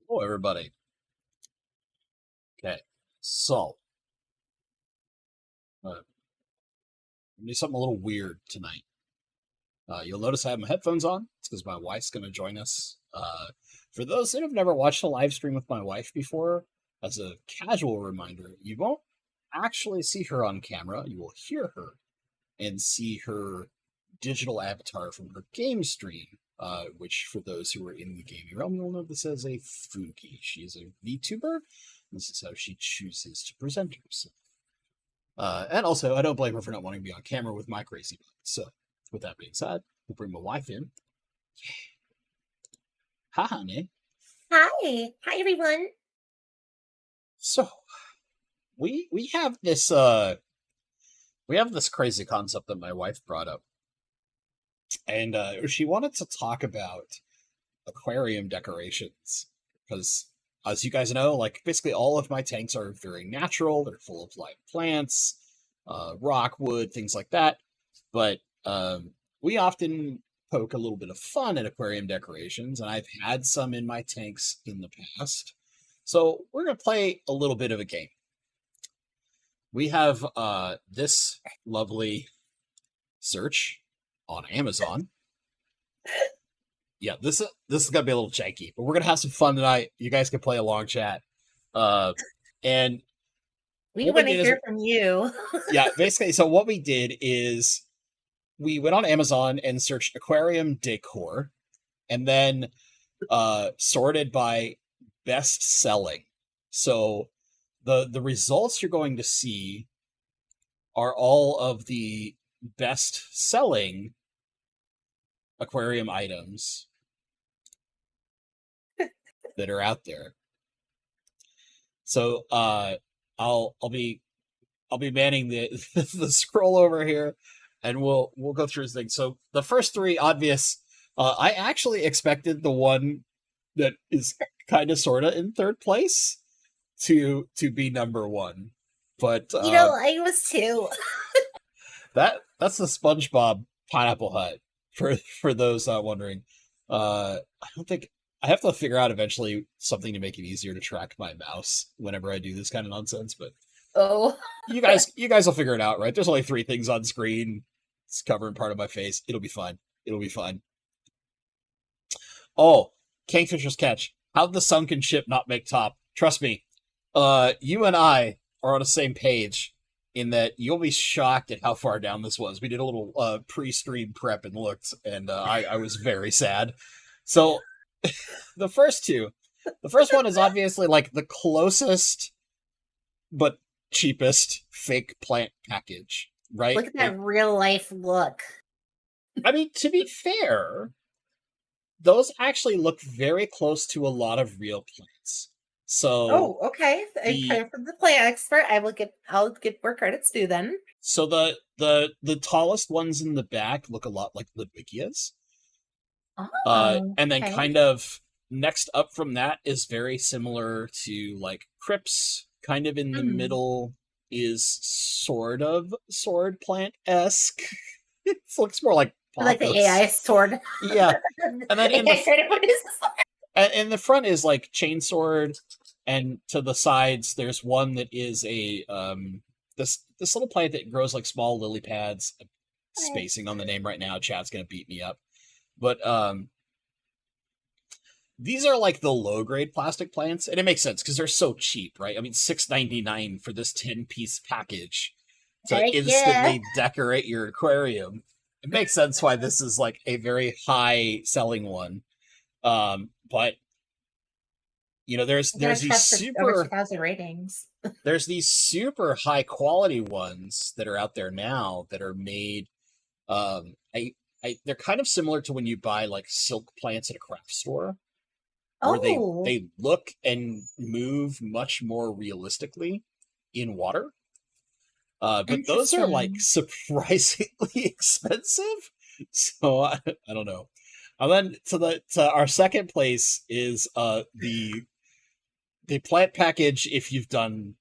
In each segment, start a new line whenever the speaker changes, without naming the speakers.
Hello, everybody. Okay, so I'm gonna do something a little weird tonight. You'll notice I have my headphones on. It's because my wife's going to join us. For those that have never watched a live stream with my wife before, as a casual reminder, you won't actually see her on camera. You will hear her and see her digital avatar from her game stream, which for those who are in the gaming realm, you'll know this as a Fuki. She is a VTuber. This is how she chooses to present herself. And also, I don't blame her for not wanting to be on camera with my crazy butt. So, with that being said, we'll bring my wife in. Hi, honey.
Hi. Hi, everyone.
So, we have this crazy concept that my wife brought up, and she wanted to talk about aquarium decorations because, as you guys know, like basically all of my tanks are very natural. They're full of live plants, rock, wood, things like that. But we often poke a little bit of fun at aquarium decorations, and I've had some in my tanks in the past. So we're gonna play a little bit of a game. We have this lovely search on Amazon. Yeah, this is gonna be a little janky, but we're gonna have some fun tonight. You guys can play a long chat, and
we want to hear from you.
Yeah, basically. So what we did is we went on Amazon and searched aquarium decor, and then sorted by best selling. So the results you're going to see are all of the best selling aquarium items that are out there. So I'll be manning the the scroll over here, and we'll go through things. So the first three obvious. I actually expected the one that is kind of sorta in third place to be number one, but
I was too.
that's the SpongeBob Pineapple Hut for those wondering. I don't think I have to figure out eventually something to make it easier to track my mouse whenever I do this kind of nonsense. But you guys will figure it out, right? There's only 3 things on screen. It's covering part of my face. It'll be fine. It'll be fine. Oh, Kingfisher's Catch. How'd the sunken ship not make top? Trust me, you and I are on the same page in that you'll be shocked at how far down this was. We did a little pre-stream prep and looked, and I was very sad. So, the first one is obviously like the closest but cheapest fake plant package, right?
Look at that real life look.
I mean, to be fair, those actually look very close to a lot of real plants. So,
okay. From the plant expert, I'll get more credits due then.
So the tallest ones in the back look a lot like Ludwigias. And then kind of next up from that is very similar to like Crips. Kind of in the middle is sort of sword plant-esque. It looks more like
like the AI sword.
Yeah. And then in the front is like chainsword, and to the sides there's one that is a this little plant that grows like small lily pads. I'm spacing on the name right now. Chat's gonna beat me up. But these are like the low grade plastic plants, and it makes sense because they're so cheap, right? I mean, $6.99 for this 10-piece package to instantly decorate your aquarium. It makes sense why this is like a very high selling one. But you know, there's these super
2,000 ratings.
There's these super high quality ones that are out there now that are made. They're kind of similar to when you buy like silk plants at a craft store, where they look and move much more realistically in water. But those are like surprisingly expensive. So I don't know. And then to our second place is the plant package if you've done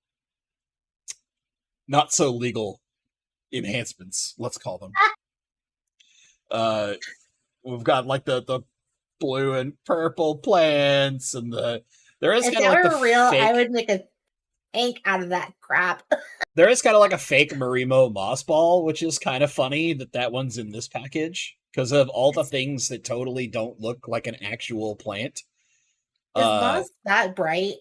not so legal enhancements, let's call them. We've got like the blue and purple plants and the There is
If
kind of
that
like the
were real, I
fake.
would make a tank out of that crap.
There is kind of like a fake Marimo moss ball, which is kind of funny that one's in this package because of all the things that totally don't look like an actual plant.
Is moss that bright?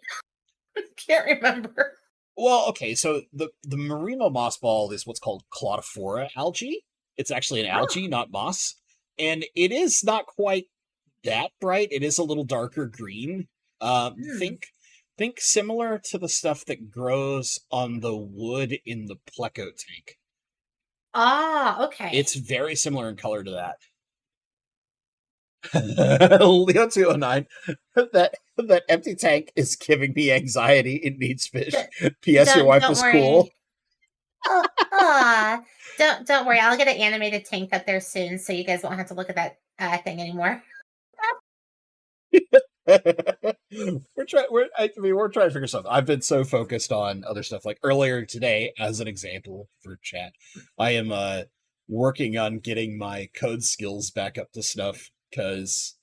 I can't remember.
Well, okay, so the Marimo moss ball is what's called Claudiphora algae. It's actually an
Oh.
algae, not moss, and it is not quite that bright. It is a little darker green. Think similar to the stuff that grows on the wood in the pleco tank.
Ah, okay.
It's very similar in color to that. Leo 209, that empty tank is giving me anxiety. It needs fish. P.S. Your wife
Don't
is
worry.
cool.
Oh, don't worry. I'll get an animated tank up there soon, so you guys won't have to look at that thing anymore.
We're trying to figure something. I've been so focused on other stuff. Like earlier today, as an example for chat, I am working on getting my code skills back up to snuff because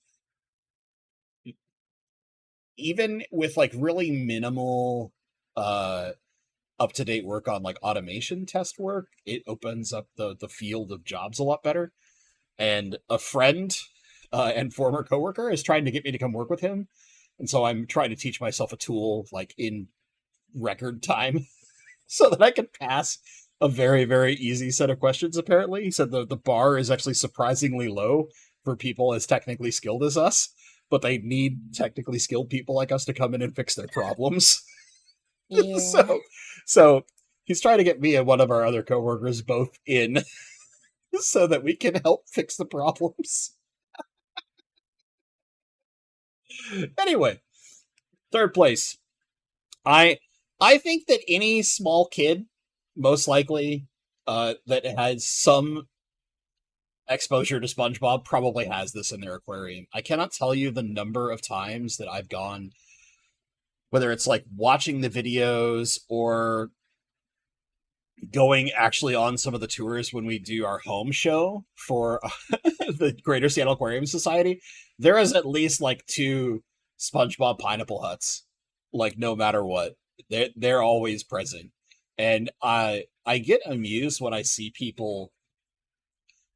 even with like really minimal up to date work on like automation test work, it opens up the field of jobs a lot better. And a friend and former coworker is trying to get me to come work with him, and so I'm trying to teach myself a tool like in record time so that I can pass a very, very easy set of questions. Apparently, he said the bar is actually surprisingly low for people as technically skilled as us, but they need technically skilled people like us to come in and fix their problems.
Yeah.
So he's trying to get me and one of our other coworkers both in so that we can help fix the problems. Anyway, third place. I think that any small kid, most likely, that has some exposure to SpongeBob probably has this in their aquarium. I cannot tell you the number of times that I've gone, whether it's like watching the videos or going actually on some of the tours when we do our home show for the Greater Seattle Aquarium Society. There is at least like 2 SpongeBob pineapple huts, like no matter what. They're always present. And I get amused when I see people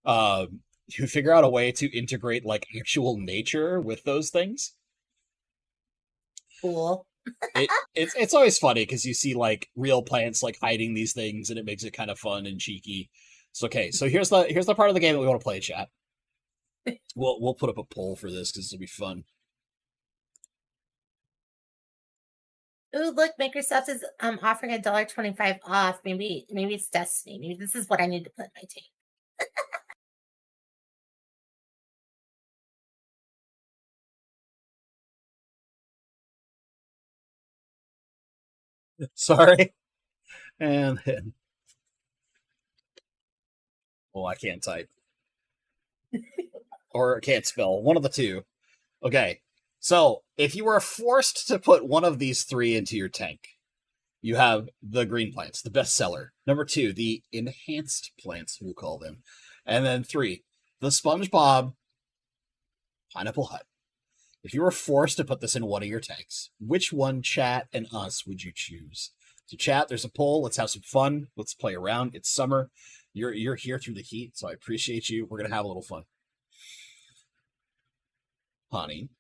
who figure out a way to integrate like actual nature with those things.
Cool.
It's always funny because you see like real plants like hiding these things, and it makes it kind of fun and cheeky. So okay, so here's the part of the game that we want to play, chat. We'll put up a poll for this because it'll be fun.
Ooh, look, Microsoft is offering $1.25 off. Maybe it's Destiny. Maybe this is what I need to put in my tank.
Sorry. And then, well, I can't type. Or can't spell. One of the two. Okay. So, if you were forced to put one of these 3 into your tank, you have the green plants, the best seller. Number 2, the enhanced plants, we'll call them. And then 3, the SpongeBob Pineapple Hut. If you were forced to put this in one of your tanks, which one, chat and us, would you choose? So chat, there's a poll. Let's have some fun. Let's play around. It's summer. You're here through the heat, so I appreciate you. We're gonna have a little fun. Honey,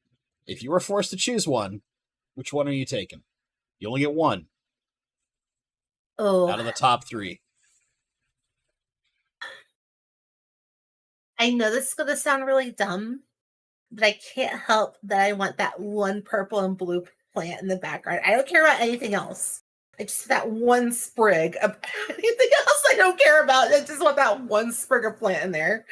if you were forced to choose one, which one are you taking? You only get one.
Oh,
out of the top 3.
I know this is going to sound really dumb, but I can't help that I want that one purple and blue plant in the background. I don't care about anything else. I just that one sprig of anything else I don't care about. I just want that one sprig of plant in there.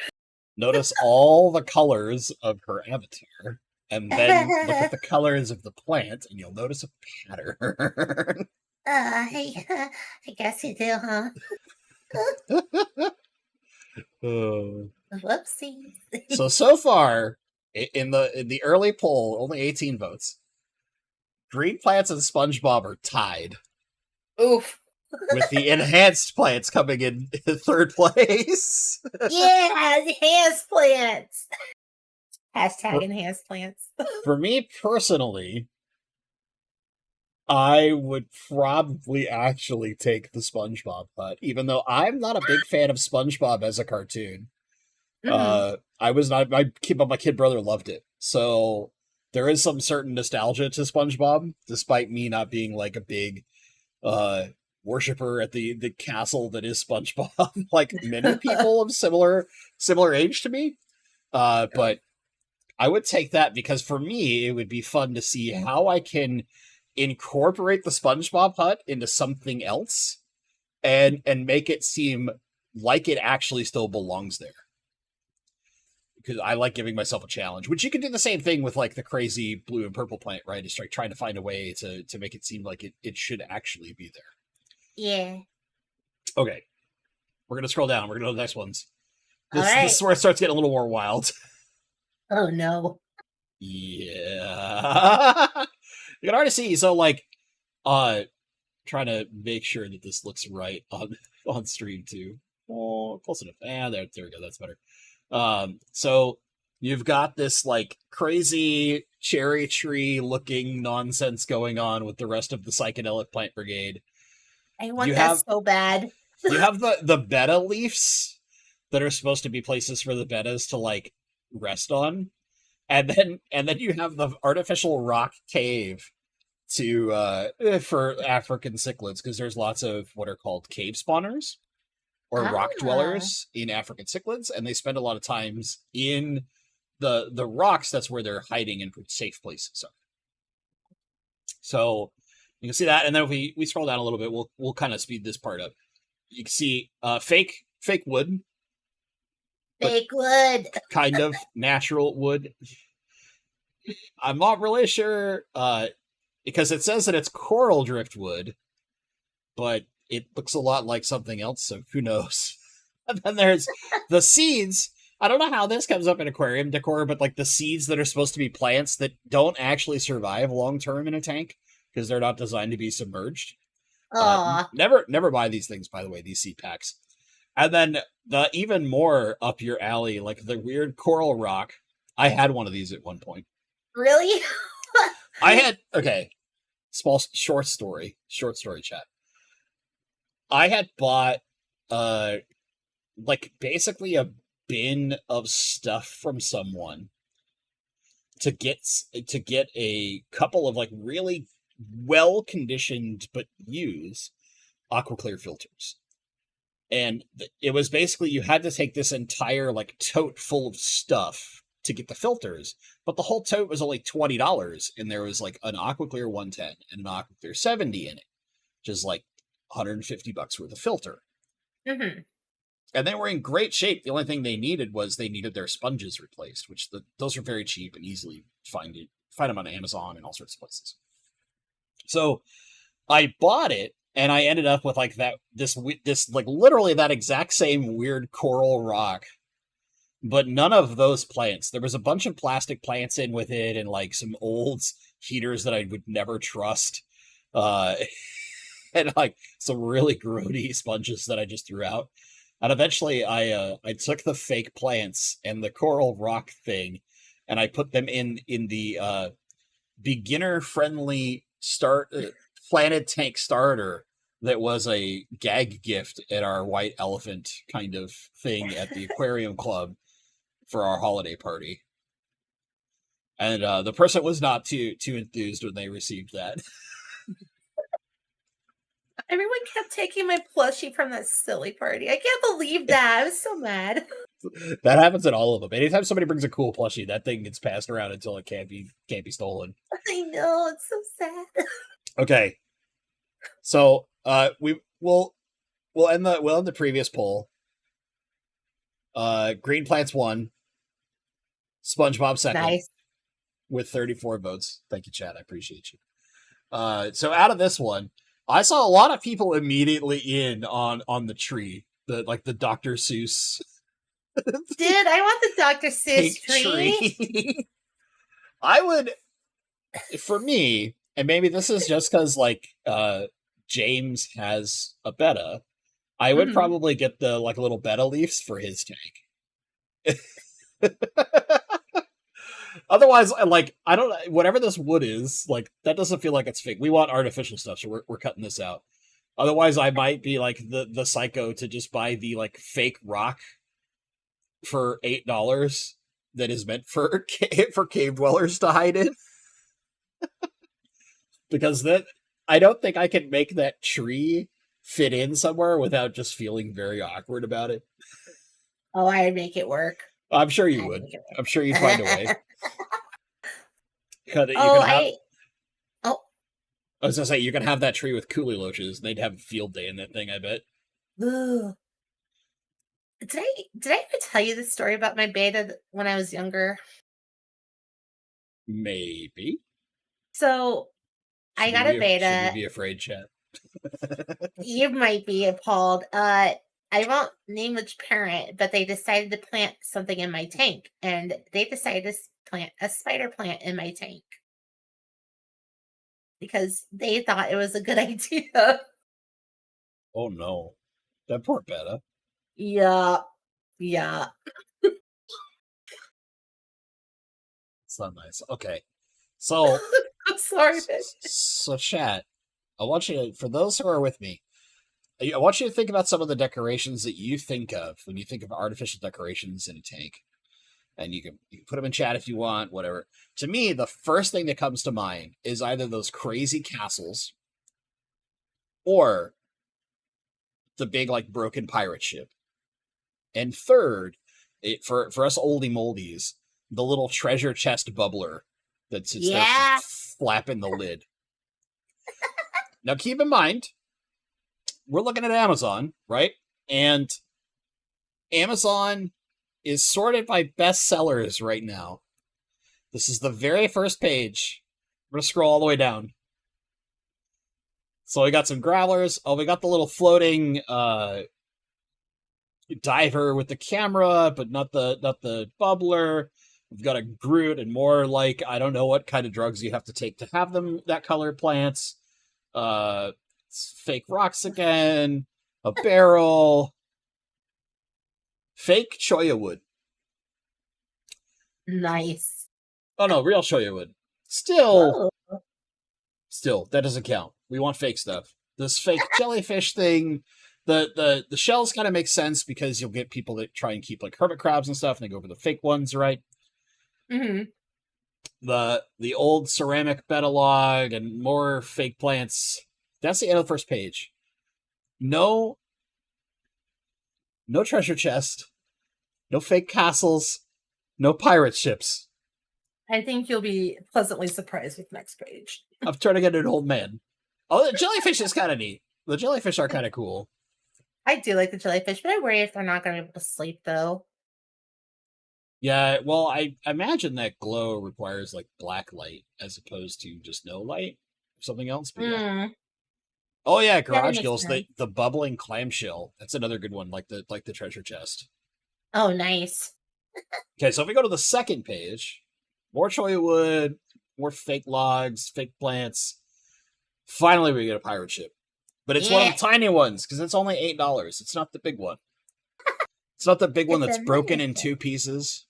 Notice all the colors of her avatar, and then look at the colors of the plant, and you'll notice a pattern.
I guess you do, huh? Whoopsies.
So far, in the early poll, only 18 votes. Green plants and SpongeBob are tied.
Oof.
With the enhanced plants coming in 3rd place.
Yeah, enhanced plants. Hashtag enhanced plants.
For me personally, I would probably actually take the SpongeBob hut, even though I'm not a big fan of SpongeBob as a cartoon.
Hmm.
I was not but my kid brother loved it, so there is some certain nostalgia to SpongeBob, despite me not being like a big uh worshiper at the castle that is SpongeBob, like many people of similar age to me. But I would take that because for me, it would be fun to see how I can incorporate the SpongeBob hut into something else and make it seem like it actually still belongs there. Because I like giving myself a challenge, which you can do the same thing with like the crazy blue and purple plant, right? It's like trying to find a way to make it seem like it should actually be there.
Yeah.
Okay, we're gonna scroll down. We're gonna go to the next ones.
All
This
right.
is where it starts getting a little more wild.
Oh no.
Yeah. You can already see, so like trying to make sure that this looks right on stream too. Oh, close enough. There we go, that's better. So you've got this like crazy cherry tree looking nonsense going on with the rest of the psychedelic plant brigade.
I want
You
that
have
so bad.
you have the betta leaves that are supposed to be places for the bettas to like rest on. And then you have the artificial rock cave to for African cichlids, because there's lots of what are called cave spawners or rock
Ah.
dwellers in African cichlids, and they spend a lot of times in the rocks. That's where they're hiding in safe places. So you can see that, and then if we scroll down a little bit, we'll kind of speed this part up. You can see fake wood, but
Fake wood.
kind of natural wood. I'm not really sure because it says that it's coral driftwood, but it looks a lot like something else, so who knows? And then there's the seeds. I don't know how this comes up in aquarium decor, but like the seeds that are supposed to be plants that don't actually survive long term in a tank because they're not designed to be submerged.
Aw.
Never buy these things, by the way, these seed packs. And then the even more up your alley, like the weird coral rock. I had one of these at one point.
Really?
I had okay, small short story chat. I had bought uh like basically a bin of stuff from someone to get a couple of like really well conditioned but used aqua clear filters. And it was basically you had to take this entire like tote full of stuff to get the filters, but the whole tote was only $20, and there was like an aqua clear 110 and an aqua clear 70 in it, which is like $150 worth of filter.
Hmm.
And they were in great shape. The only thing they needed was they needed their sponges replaced, which those are very cheap and easily find them on Amazon and all sorts of places. So I bought it, and I ended up with like this like literally that exact same weird coral rock, but none of those plants. There was a bunch of plastic plants in with it, and like some old heaters that I would never trust, uh, and like some really grody sponges that I just threw out. And eventually, I took the fake plants and the coral rock thing, and I put them in the beginner friendly start planet tank starter that was a gag gift at our white elephant kind of thing at the aquarium club for our holiday party. And the person was not too enthused when they received that.
Everyone kept taking my plushie from that silly party. I can't believe that. I was so mad.
That happens in all of them. Anytime somebody brings a cool plushie, that thing gets passed around until it can't be stolen.
I know, it's so sad.
Okay, so we'll end the previous poll. Green Plants won. SpongeBob second
Nice.
with 34 votes. Thank you, Chad. I appreciate you. So out of this one, I saw a lot of people immediately in on the tree, the Dr. Seuss
Dude, I want the Dr. Seuss
pink
tree.
I would, for me, and maybe this is just because like James has a betta. I would
Mhm.
probably get the like little betta leaves for his tank. Otherwise, I don't whatever this wood is, like that doesn't feel like it's fake. We want artificial stuff, so we're cutting this out. Otherwise, I might be like the psycho to just buy the like fake rock for $8 that is meant for for cave dwellers to hide in, because that I don't think I can make that tree fit in somewhere without just feeling very awkward about it.
Oh, I'd make it work.
I'm sure you
I'd
would.
make it
I'm sure you'd find a way.
work.
You can
Oh,
have.
oh,
I was gonna say you can have that tree with coolie loaches. They'd have a field day in that thing. I bet.
ugh. Did I ever tell you the story about my beta when I was younger?
Maybe.
So I got a
Should we
beta.
be afraid, chat?
You might be appalled. I won't name which parent, but they decided to plant something in my tank, and they decided to plant a spider plant in my tank because they thought it was a good idea.
Oh no, that poor beta.
Yeah, yeah.
It's not nice. Okay, so
I'm sorry, bitch.
so chat. I want you to, for those who are with me, I want you to think about some of the decorations that you think of when you think of artificial decorations in a tank. And you can put them in chat if you want, whatever. To me, the first thing that comes to mind is either those crazy castles or the big like broken pirate ship. And third, for us oldie moldies, the little treasure chest bubbler that sits there
Yeah.
flapping the lid. Now keep in mind, we're looking at Amazon, right? And Amazon is sorted by bestsellers right now. This is the very first page. We're going to scroll all the way down. So we got some growlers. Oh, we got the little floating diver with the camera, but not the bubbler. We've got a Groot and more like I don't know what kind of drugs you have to take to have them that color plants. Fake rocks again. A barrel. Fake choya wood.
Nice.
Oh no, real choya wood. Still,
Oh.
that doesn't count. We want fake stuff. This fake jellyfish thing, the shells kind of make sense because you'll get people that try and keep like hermit crabs and stuff, and they go for the fake ones, right?
Mm-hmm.
The old ceramic betalog and more fake plants. That's the end of the first page. No treasure chest, no fake castles, no pirate ships.
I think you'll be pleasantly surprised with next page.
I'm turning into an old man. Oh, the jellyfish is kind of neat. The jellyfish are kind of cool.
I do like the jellyfish, but I worry if they're not going to be able to sleep, though.
Yeah, well, I imagine that glow requires like black light as opposed to just no light or something else. But yeah. Oh yeah, garage gills, the bubbling clamshell. That's another good one, like the treasure chest.
Oh, nice.
Okay, so if we go to the second page, more choya wood, more fake logs, fake plants. Finally, we get a pirate ship, but it's one of the tiny ones because it's only $8. It's not the big one. It's not the big one that's broken in two pieces.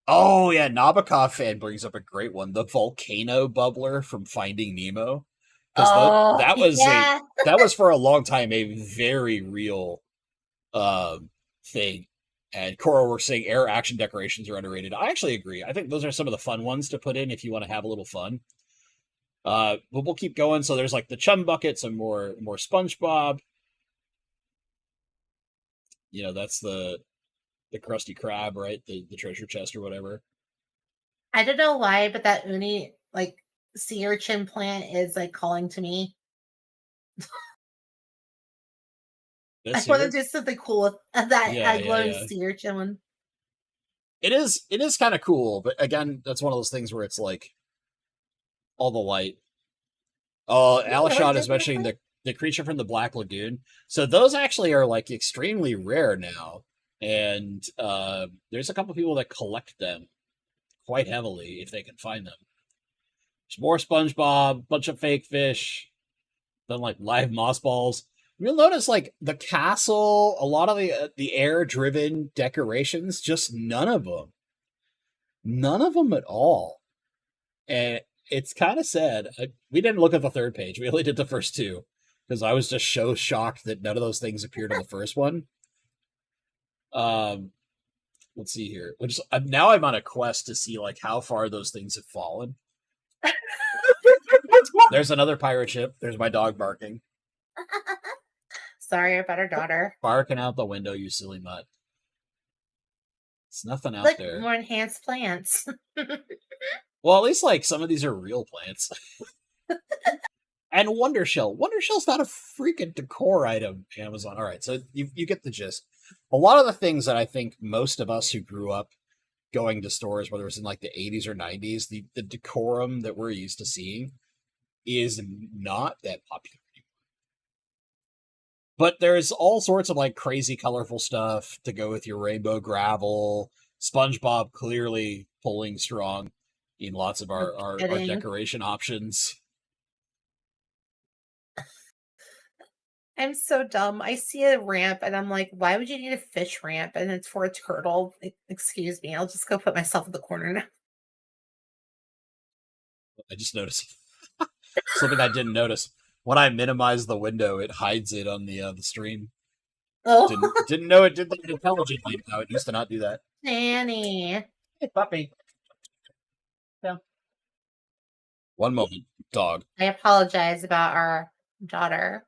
Oh yeah, Nabokov fan brings up a great one: the volcano bubbler from Finding Nemo. Because that was for a long time a very real thing. And Cora, we're saying air action decorations are underrated. I actually agree. I think those are some of the fun ones to put in if you want to have a little fun. But we'll keep going. So there's like the chum bucket, some more SpongeBob. You know, that's the Krusty Krab, right? The treasure chest or whatever.
I don't know why, but that uni like sea urchin plant is like calling to me. I want to do something cool with that glowing sea urchin one.
It is kind of cool, but again, that's one of those things where it's like all the light. Oh, Alishon is mentioning the creature from the Black Lagoon. So those actually are like extremely rare now. And there's a couple people that collect them quite heavily if they can find them. There's more SpongeBob, bunch of fake fish, then like live moss balls. You'll notice like the castle, a lot of the air-driven decorations, just none of them None of them at all. And it's kind of sad. We didn't look at the third page. We only did the first two because I was just so shocked that none of those things appeared on the first one. Um, let's see here. Which now I'm on a quest to see like how far those things have fallen. There's another pirate ship. There's my dog barking.
Sorry about our daughter.
Barking out the window, you silly mutt. It's nothing out
Look,
there.
more enhanced plants.
Well, at least like some of these are real plants. And Wonder Shell. Wonder Shell's not a freaking decor item, Amazon. All right, so you get the gist. A lot of the things that I think most of us who grew up going to stores, whether it's in like the 80s or 90s, the decorum that we're used to seeing is not that popular anymore. But there's all sorts of like crazy colorful stuff to go with your rainbow gravel. SpongeBob clearly pulling strong in lots of our decoration options.
I'm so dumb. I see a ramp and I'm like, why would you need a fish ramp? And it's for a turtle. Excuse me. I'll just go put myself in the corner now.
I just noticed something I didn't notice. When I minimize the window, it hides it on the stream.
Oh,
Didn't know it did that intelligently. Now it used to not do that.
Nanny.
Hey, puppy. Yeah. One moment, dog.
I apologize about our daughter.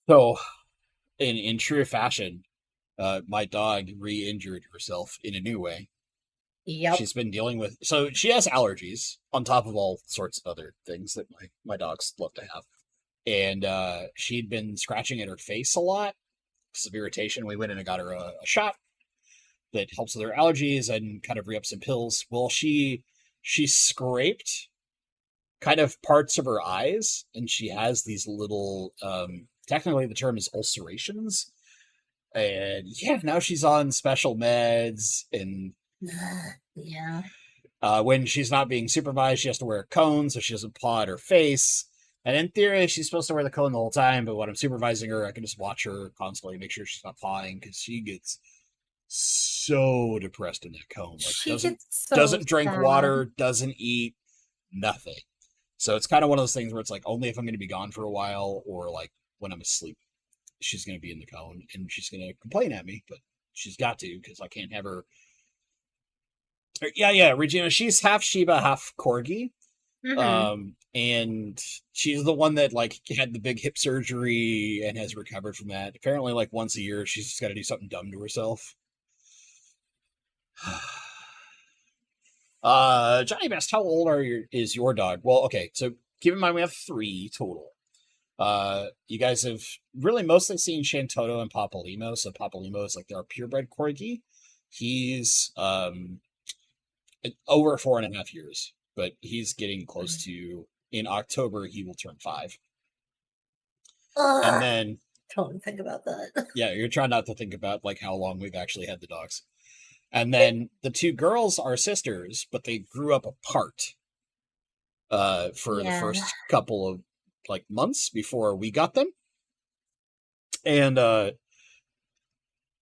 So, in true fashion, my dog re-injured herself in a new way.
Yep.
She's been dealing with, so she has allergies on top of all sorts of other things that my dogs love to have. And she'd been scratching at her face a lot because of irritation. We went in and got her a shot that helps with her allergies and kind of re up some pills. Well, she scraped kind of parts of her eyes, and she has these little technically the term is ulcerations. And yeah, now she's on special meds, and
yeah.
when she's not being supervised, she has to wear a cone so she doesn't paw at her face. And in theory, she's supposed to wear the cone the whole time, but when I'm supervising her, I can just watch her constantly, make sure she's not pawing, because she gets so depressed in that cone. Like doesn't drink water, doesn't eat, nothing. So it's kind of one of those things where it's like only if I'm going to be gone for a while or like when I'm asleep, she's going to be in the cone and she's going to complain at me, but she's got to because I can't have her. Yeah, Regina, she's half Shiba, half Corgi.
Mm-hmm.
And she's the one that like had the big hip surgery and has recovered from that. Apparently, like once a year, she's just got to do something dumb to herself. Johnny Best, how old is your dog? Well, okay, so keep in mind we have 3 total. You guys have really mostly seen Shantoto and Papalimo. So Papalimo is like our purebred corgi. He's over 4.5 years, but he's getting close to. In October, he will turn 5. And then
don't think about that.
Yeah, you're trying not to think about like how long we've actually had the dogs. And then the 2 girls are sisters, but they grew up apart for the first couple of like months before we got them. And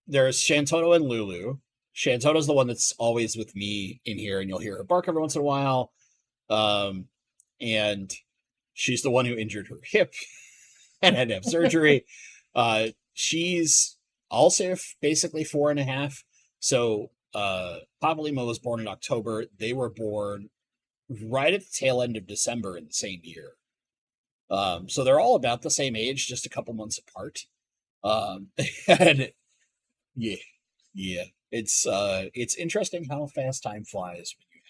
there's Shantoto and Lulu. Shantoto's the one that's always with me in here, and you'll hear her bark every once in a while. And she's the one who injured her hip and had to have surgery. She's also basically 4.5. So Papalimo was born in October. They were born right at the tail end of December in the same year. So they're all about the same age, just a couple months apart. And yeah, it's interesting how fast time flies when you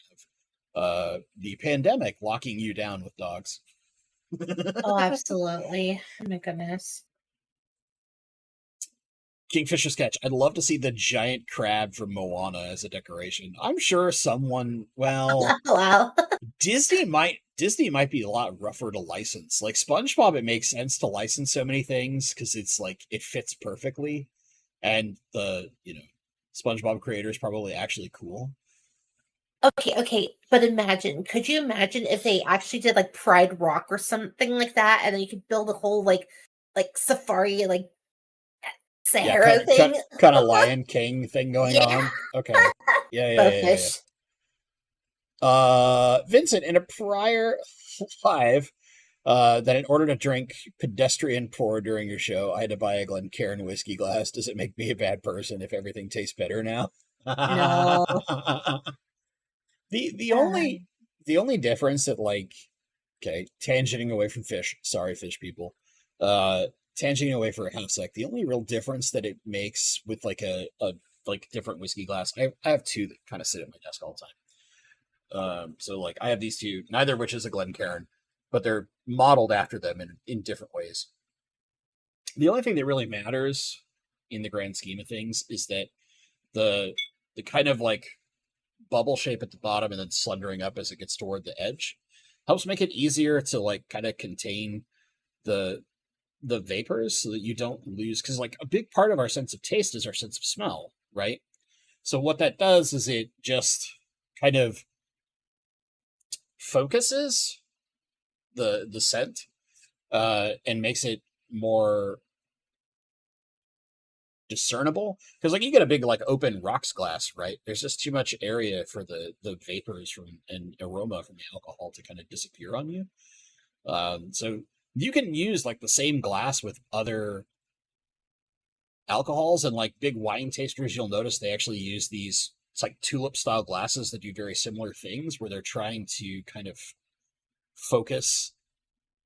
have the pandemic locking you down with dogs.
Oh, absolutely. Oh my goodness.
Kingfisher sketch. I'd love to see the giant crab from Moana as a decoration. I'm sure someone, well,
wow.
Disney might be a lot rougher to license. Like SpongeBob, it makes sense to license so many things because it's like it fits perfectly, and the SpongeBob creator is probably actually cool.
Okay, but imagine, could you imagine if they actually did like Pride Rock or something like that, and then you could build a whole like safari like
Yeah,
Sahara thing?
kind of Lion King thing going
Yeah,
on. Okay. Yeah, yeah, yeah, yeah,
bofish.
yeah. Vincent, in a prior live, that in order to drink pedestrian pour during your show, I had to buy a Glencairn whiskey glass. Does it make me a bad person if everything tastes better now?
No.
the the only
Um,
the only difference that, like, okay, tangenting away from fish, sorry fish people, uh tangenting away for a half sec, the only real difference that it makes with like a like different whiskey glass, I have two that kind of sit at my desk all the time. So like I have these two, neither of which is a Glencairn, but they're modeled after them in different ways. The only thing that really matters in the grand scheme of things is that the the kind of like bubble shape at the bottom and then slendering up as it gets toward the edge helps make it easier to like kind of contain the the vapors so that you don't lose, because like a big part of our sense of taste is our sense of smell, right? So what that does is it just kind of focuses the scent, and makes it more discernible, because like you get a big like open rocks glass, right? There's just too much area for the vapors from and aroma from the alcohol to kind of disappear on you. So you can use like the same glass with other alcohols, and like big wine tasters, you'll notice they actually use these, it's like tulip style glasses that do very similar things where they're trying to kind of focus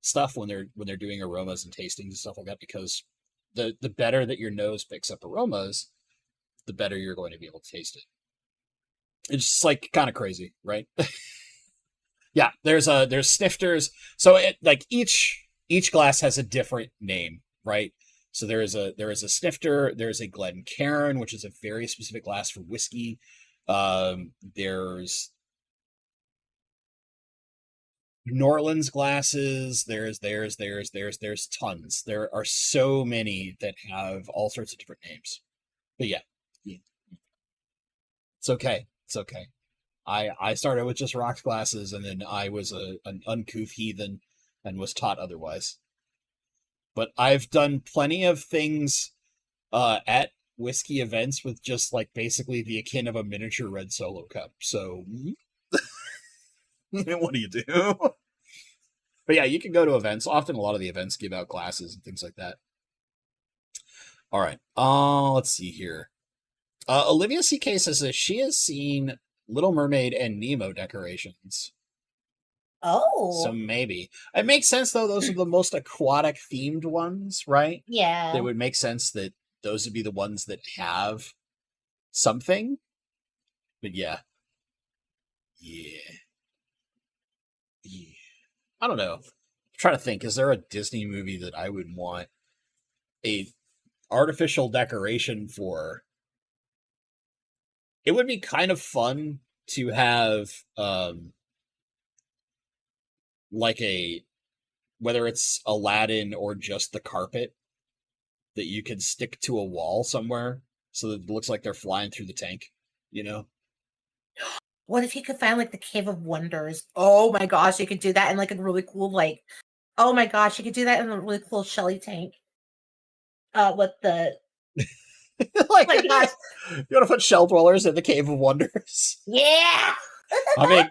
stuff when they're doing aromas and tastings and stuff like that, because the better that your nose picks up aromas, the better you're going to be able to taste it. It's just like kind of crazy, right? Yeah, there's snifters. So it like each glass has a different name, right? So there is a snifter, there's a Glencairn, which is a very specific glass for whiskey. There's New Orleans glasses. There's tons. There are so many that have all sorts of different names. But yeah, yeah, it's okay. It's okay. I started with just rocks glasses, and then I was an uncouth heathen and was taught otherwise. But I've done plenty of things at whiskey events with just like basically the akin of a miniature red solo cup. So what do you do? But yeah, you can go to events. Often a lot of the events give out glasses and things like that. All right. Let's see here. Olivia CK says that she has seen Little Mermaid and Nemo decorations. So
oh,
maybe. It makes sense though, those are the most aquatic themed ones, right? It
yeah.
would make sense that those would be the ones that have something. But yeah. Yeah. Yeah. I don't know. I'm trying to think, is there a Disney movie that I would want a artificial decoration for? It would be kind of fun to have like a, whether it's Aladdin or just the carpet that you could stick to a wall somewhere so that it looks like they're flying through the tank, you know?
What if you could find like the Cave of Wonders? Oh my gosh, you could do that in like a really cool like. Oh my gosh, you could do that in a really cool Shelly tank. With the oh
Like,
my gosh,
you want to put shell dwellers in the Cave of Wonders?
yeah.
I mean,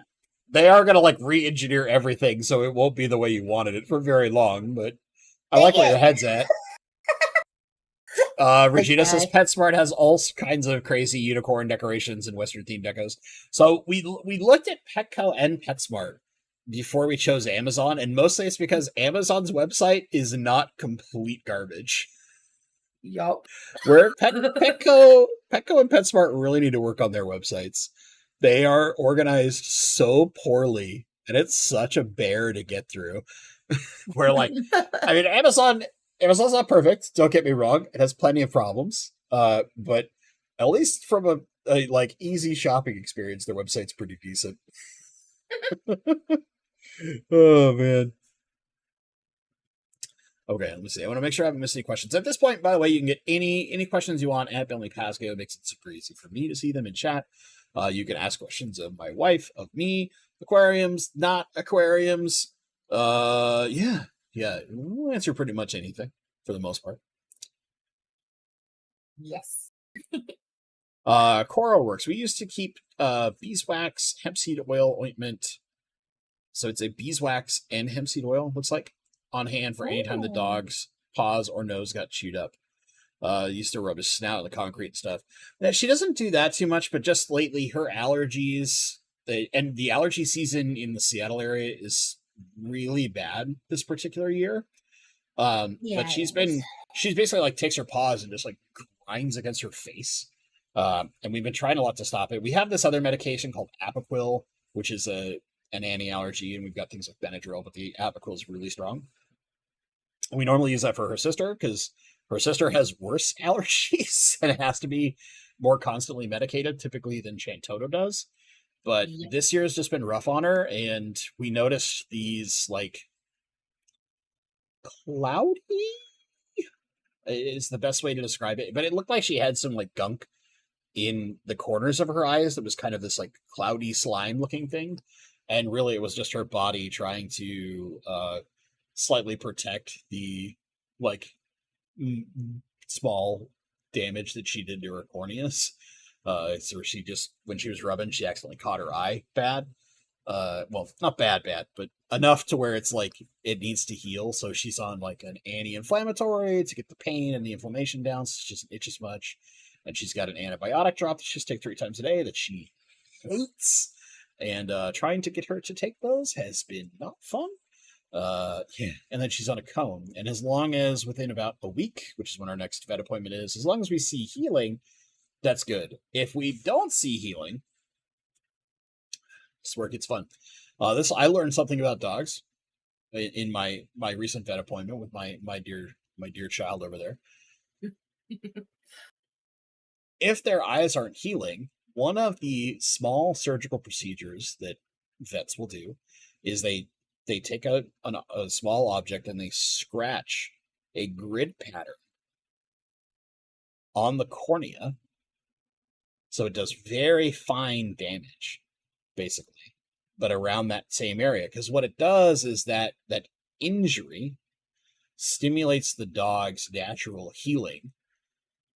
they are going to like re-engineer everything so it won't be the way you wanted it for very long, but I
Dang
like where
it.
your head's at. Regina says
Okay.
PetSmart has all kinds of crazy unicorn decorations and Western themed decos. So we looked at Petco and PetSmart before we chose Amazon, and mostly it's because Amazon's website is not complete garbage.
Yup.
Where Petco and PetSmart really need to work on their websites. They are organized so poorly, and it's such a bear to get through. Where like, I mean, Amazon's not perfect. Don't get me wrong; it has plenty of problems. But at least from a like easy shopping experience, their website's pretty decent. Oh man. Okay, let me see. I want to make sure I haven't missed any questions. At this point, by the way, you can get any questions you want at Bentley Pasco. It makes it super easy for me to see them in chat. You can ask questions of my wife, of me, aquariums, not aquariums. Yeah, we'll answer pretty much anything for the most part.
Yes.
Coral works. We used to keep beeswax, hemp seed oil, ointment. So it's a beeswax and hemp seed oil, looks like, on hand for any time the
Oh.
dog's paws or nose got chewed up. Used to rub his snout in the concrete and stuff. Now, she doesn't do that too much, but just lately her allergies, and the allergy season in the Seattle area is really bad this particular year. But
Yeah, it is.
she's basically like takes her paws and just like grinds against her face. And we've been trying a lot to stop it. We have this other medication called Apoquil, which is an anti-allergy, and we've got things like Benadryl, but the Apoquil is really strong. And we normally use that for her sister because her sister has worse allergies and it has to be more constantly medicated typically than Chantoto does. But
Yep.
this year has just been rough on her, and we noticed these like cloudy is the best way to describe it. But it looked like she had some like gunk in the corners of her eyes that was kind of this like cloudy slime looking thing. And really it was just her body trying to slightly protect the like small damage that she did to her corneas. So she just, when she was rubbing, she accidentally caught her eye bad. Well, not bad, but enough to where it's like it needs to heal. So she's on like an anti-inflammatory to get the pain and the inflammation down. So it's just itches much, and she's got an antibiotic drop that she just take 3 times a day that she hates. And trying to get her to take those has been not fun. Yeah, and then she's on a cone, and as long as within about a week, which is when our next vet appointment is, as long as we see healing, that's good. If we don't see healing, this is where it gets fun. This I learned something about dogs in my recent vet appointment with my dear child over there. If their eyes aren't healing, one of the small surgical procedures that vets will do is they take a small object and they scratch a grid pattern on the cornea, so it does very fine damage, basically, but around that same area. Because what it does is that injury stimulates the dog's natural healing,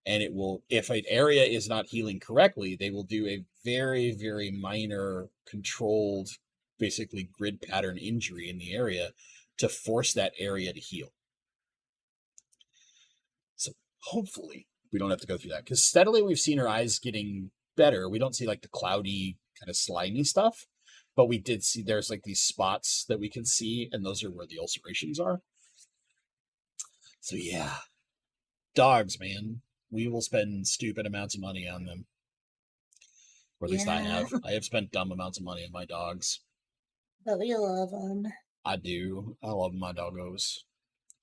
and it will, if an area is not healing correctly, they will do a very, very minor controlled, basically grid pattern injury in the area to force that area to heal. So hopefully we don't have to go through that, because steadily we've seen her eyes getting better. We don't see like the cloudy kind of slimy stuff, but we did see there's like these spots that we can see, and those are where the ulcerations are. So yeah, dogs, man, we will spend stupid amounts of money on them. Or at least I
Yeah,
have. I have spent dumb amounts of money on my dogs.
but we love them.
I do. I love my doggos.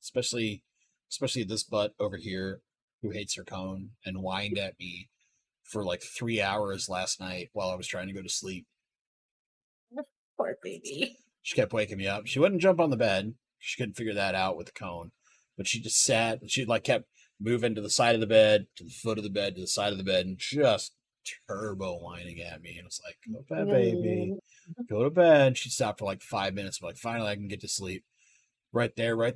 Especially this butt over here who hates her cone and whined at me for like 3 hours last night while I was trying to go to sleep.
Poor baby.
She kept waking me up. She wouldn't jump on the bed. She couldn't figure that out with the cone. But she just sat and she like kept moving to the side of the bed, to the foot of the bed, to the side of the bed, and just turbo whining at me. And it's like, go to bed, baby. Go to bed. She stopped for like 5 minutes. But like, finally I can get to sleep. Right there. Whine.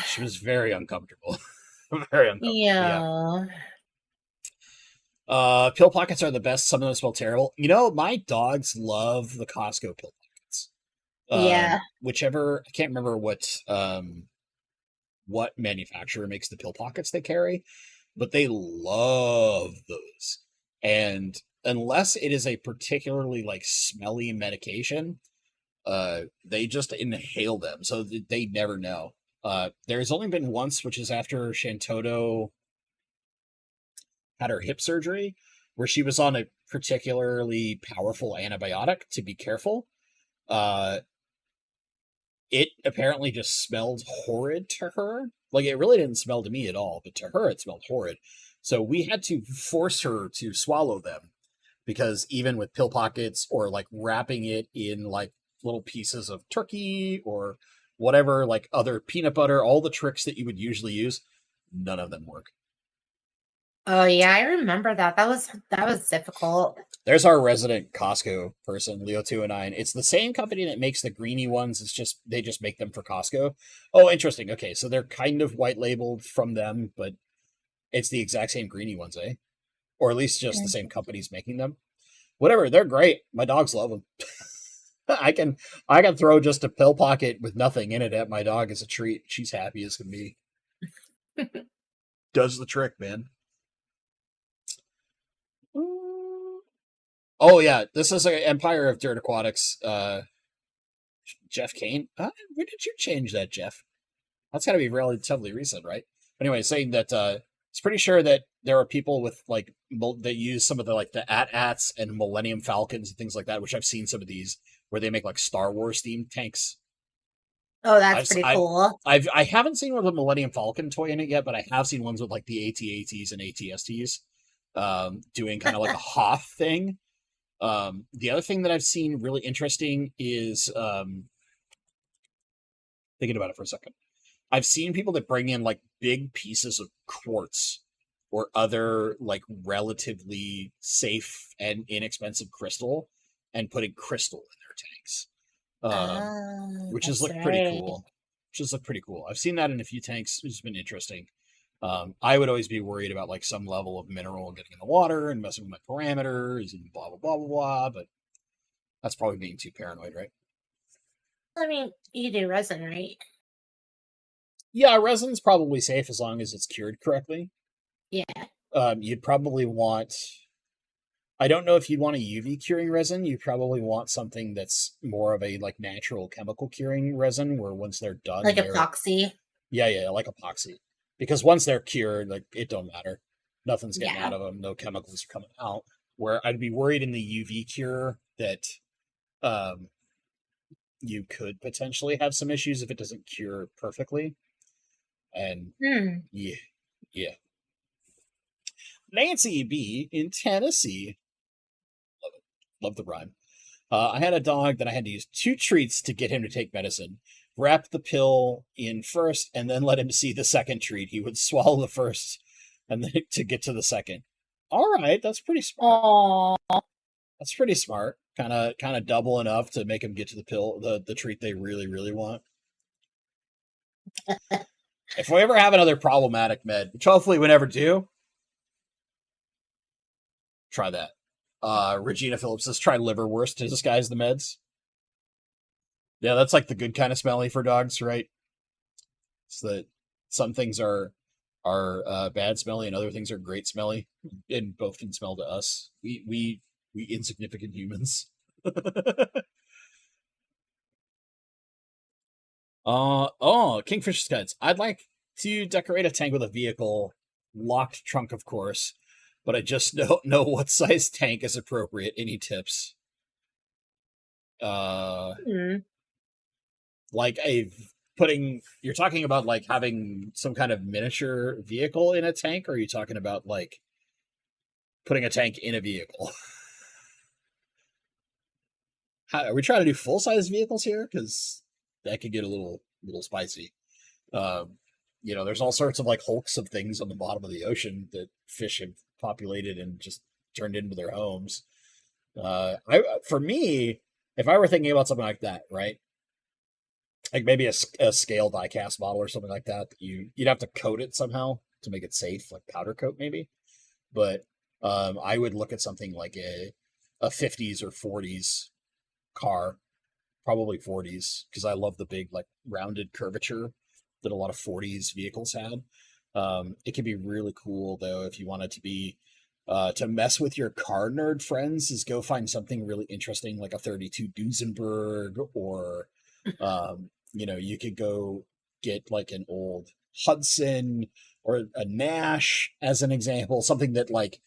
She was very uncomfortable. Very uncomfortable. Yeah. Pill pockets are the best. Some of them smell terrible. You know, my dogs love the Costco pill pockets.
Yeah.
Whichever, I can't remember what manufacturer makes the pill pockets they carry, but they love those. And unless it is a particularly like smelly medication, they just inhale them, so they never know. There's only been once, which is after Chantoto had her hip surgery, where she was on a particularly powerful antibiotic to be careful. It apparently just smelled horrid to her. Like, it really didn't smell to me at all, but to her it smelled horrid. So we had to force her to swallow them, because even with pill pockets or like wrapping it in like little pieces of turkey or whatever, like other peanut butter, all the tricks that you would usually use, none of them work.
Oh yeah, I remember that. That was difficult.
There's our resident Costco person, Leo209. It's the same company that makes the greeny ones. It's just they just make them for Costco. Oh, interesting. Okay, so they're kind of white labeled from them, but it's the exact same greeny ones, eh? Or at least just the
Mm.
same companies making them. Whatever, they're great. My dogs love them. I can I can throw just a pill pocket with nothing in it at my dog as a treat. She's happy as can be. Does the trick, man. Oh yeah, this is a Empire of Dirt Aquatics. Jeff Kane. When did you change that, Jeff? That's got to be relatively recent, right? But anyway, saying that it's pretty sure that there are people with like that use some of the like the AT-ATs and Millennium Falcons and things like that, which I've seen some of these where they make like Star Wars themed tanks.
Oh, that's
I've
pretty
I've
cool.
I haven't seen one with a Millennium Falcon toy in it yet, but I have seen ones with like the AT-ATs and ATSTs, doing kind of like a Hoth thing. The other thing that I've seen really interesting is thinking about it for a second. I've seen people that bring in like big pieces of quartz or other like relatively safe and inexpensive crystal and putting crystal in their tanks, which has
That's
looked pretty
right.
cool. Which has looked pretty cool. I've seen that in a few tanks. It's been interesting. I would always be worried about like some level of mineral getting in the water and messing with my parameters and blah blah blah blah blah. But that's probably being too paranoid, right?
I mean, you do resin, right?
Yeah, resin's probably safe as long as it's cured correctly.
Yeah.
You'd probably want. I don't know if you'd want a UV curing resin. You probably want something that's more of a like natural chemical curing resin, where once they're done,
Like
they're
epoxy.
yeah, like epoxy. Because once they're cured, like it don't matter. Nothing's getting
Yeah.
out of them. No chemicals are coming out. Where I'd be worried in the UV cure that um, you could potentially have some issues if it doesn't cure perfectly. And
Hmm.
yeah, yeah. Nancy B in Tennessee. Love the rhyme. I had a dog that I had to use two treats to get him to take medicine. Wrap the pill in first, and then let him see the second treat. He would swallow the first, and then to get to the second. All right, that's pretty smart.
Oh.
That's pretty smart. Kind of double enough to make him get to the pill, the treat they really really want. If we ever have another problematic med, which hopefully we never do, try that. Regina Phillips says try liverwurst to disguise the meds. Yeah, that's like the good kind of smelly for dogs, right? So that some things are bad smelly and other things are great smelly, and both can smell to us. We insignificant humans. Kingfisher Scuds. I'd like to decorate a tank with a vehicle, locked trunk, of course, but I just don't know what size tank is appropriate. Any tips? Uh,
Hmm.
like a putting. You're talking about like having some kind of miniature vehicle in a tank, or are you talking about like putting a tank in a vehicle? How, are we trying to do full size vehicles here? Because that could get a little spicy. Um, there's all sorts of like hulks of things on the bottom of the ocean that fish have populated and just turned into their homes. For me, if I were thinking about something like that, right? Like maybe a scale die cast model or something like that, you'd have to coat it somehow to make it safe, like powder coat maybe. But I would look at something like a 50s or 40s car, probably 40s, because I love the big like rounded curvature that a lot of 40s vehicles had. It can be really cool though if you want it to be to mess with your car nerd friends. Is go find something really interesting like a 32 Duesenberg, or you could go get like an old Hudson or a Nash as an example, something that like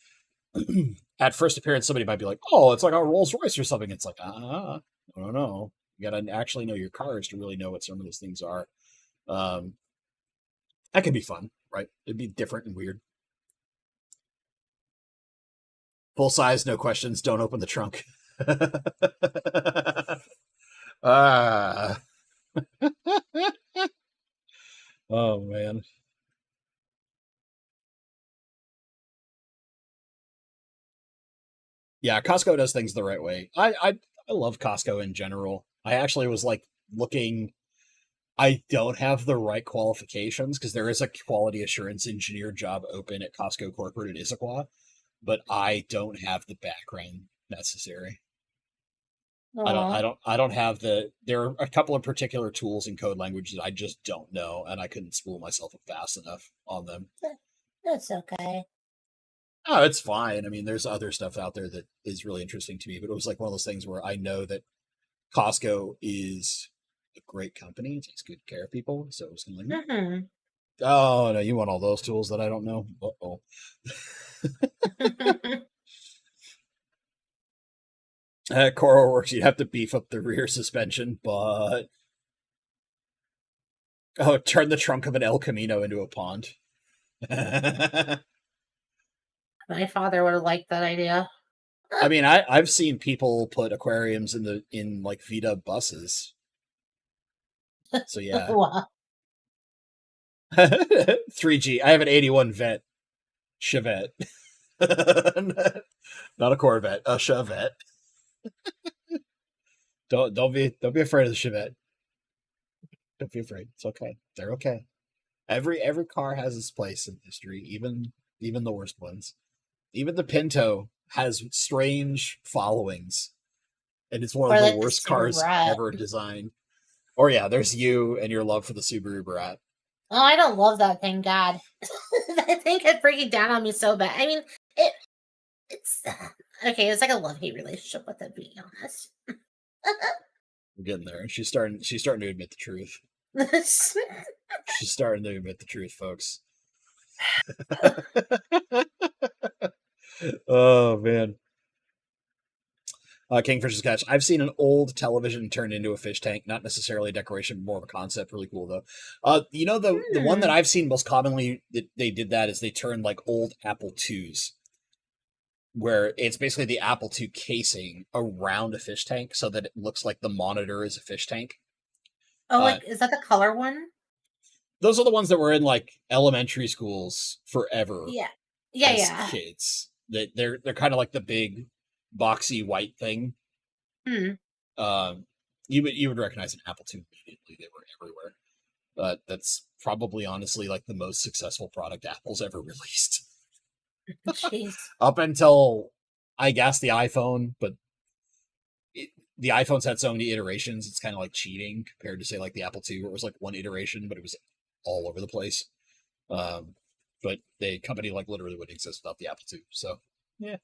at first appearance somebody might be like, oh, it's like a Rolls Royce or something. It's like, I don't know. You got to actually know your cars to really know what some of those things are. Um, that could be fun, right? It'd be different and weird. Full size, no questions. Don't open the trunk. Ah, oh man. Yeah, Costco does things the right way. I love Costco in general. I actually was like looking. I don't have the right qualifications because there is a quality assurance engineer job open at Costco corporate in Issaquah, but I don't have the background necessary.
Aw,
I don't have the. There are a couple of particular tools and code languages I just don't know, and I couldn't spool myself up fast enough on them.
that's okay.
Oh, it's fine. I mean, there's other stuff out there that is really interesting to me, but it was like one of those things where I know that Costco is a great company, it takes good care of people, so it was kind of like,
Hmm.
oh no, you want all those tools that I don't know? Uh-oh. At Coral Works, you'd have to beef up the rear suspension, but oh, turn the trunk of an El Camino into a pond. I
My father would have liked that idea.
mean, I've seen people put aquariums in like Vita buses. So yeah.
Wow.
3G. I have an 81 vet Chevette. Not a Corvette, a Chevette. Don't be afraid of the Chevette. Don't be afraid. It's okay. They're okay. Every car has its place in history, even the worst ones. Even the Pinto has strange followings, and it's one
Or
of the
like the
worst
super
cars
brat.
ever designed. Or yeah, there's you and your love for the Subaru Brat.
Oh, I don't love that thing, God. That thing kept breaking down on me so bad. I mean, it it's okay. It's like a love hate relationship with it, being honest.
We're getting there. She's starting to admit the truth. She's starting to admit the truth, folks. Oh man. Kingfisher's Catch. I've seen an old television turned into a fish tank. Not necessarily a decoration, more of a concept. Really cool though. The one that
Hmm.
I've seen most commonly that they did that is they turned like old Apple IIs, where it's basically the Apple II casing around a fish tank, so that it looks like the monitor is a fish tank.
Oh,
Uh,
like is that the color one?
those are the ones that were in like elementary schools forever
Yeah. Yeah,
as
yeah.
kids. That they're kind of like the big boxy white thing.
Hmm.
Um, you would recognize an Apple II immediately. They were everywhere. But that's probably honestly like the most successful product Apple's ever released.
Jeez.
Up until I guess the iPhone, but the iPhone's had so many iterations, it's kind of like cheating compared to say like the Apple II, where it was like one iteration, but it was all over the place. Um, but the company like literally wouldn't exist without the Apple II. So yeah.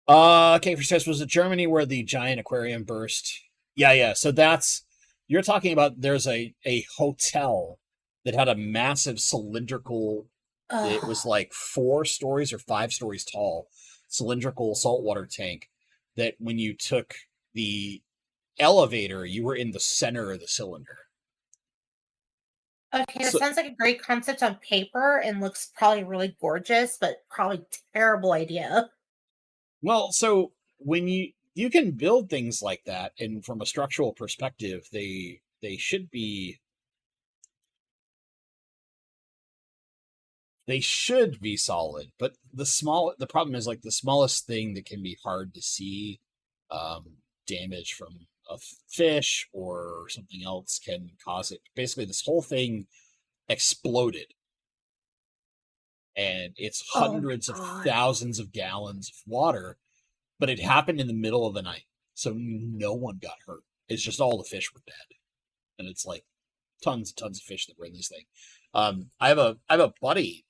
Okay, for says was it Germany where the giant aquarium burst? Yeah, yeah. So that's you're talking about. There's a hotel that had a massive cylindrical. It was
Ugh.
like 4 stories or 5 stories tall, cylindrical saltwater tank. That when you took the elevator, you were in the center of the cylinder.
Okay, that
So
sounds like a great concept on paper and looks probably really gorgeous, but probably terrible idea.
well, so when you can build things like that, and from a structural perspective, they should be solid, but the problem is like the smallest thing that can be hard to see damage from a fish or something else can cause it. Basically, this whole thing exploded, and it's
Oh my
hundreds of
god.
thousands of gallons of water, but it happened in the middle of the night, so no one got hurt. It's just all the fish were dead, and it's like tons and tons of fish that were in this thing. I have a buddy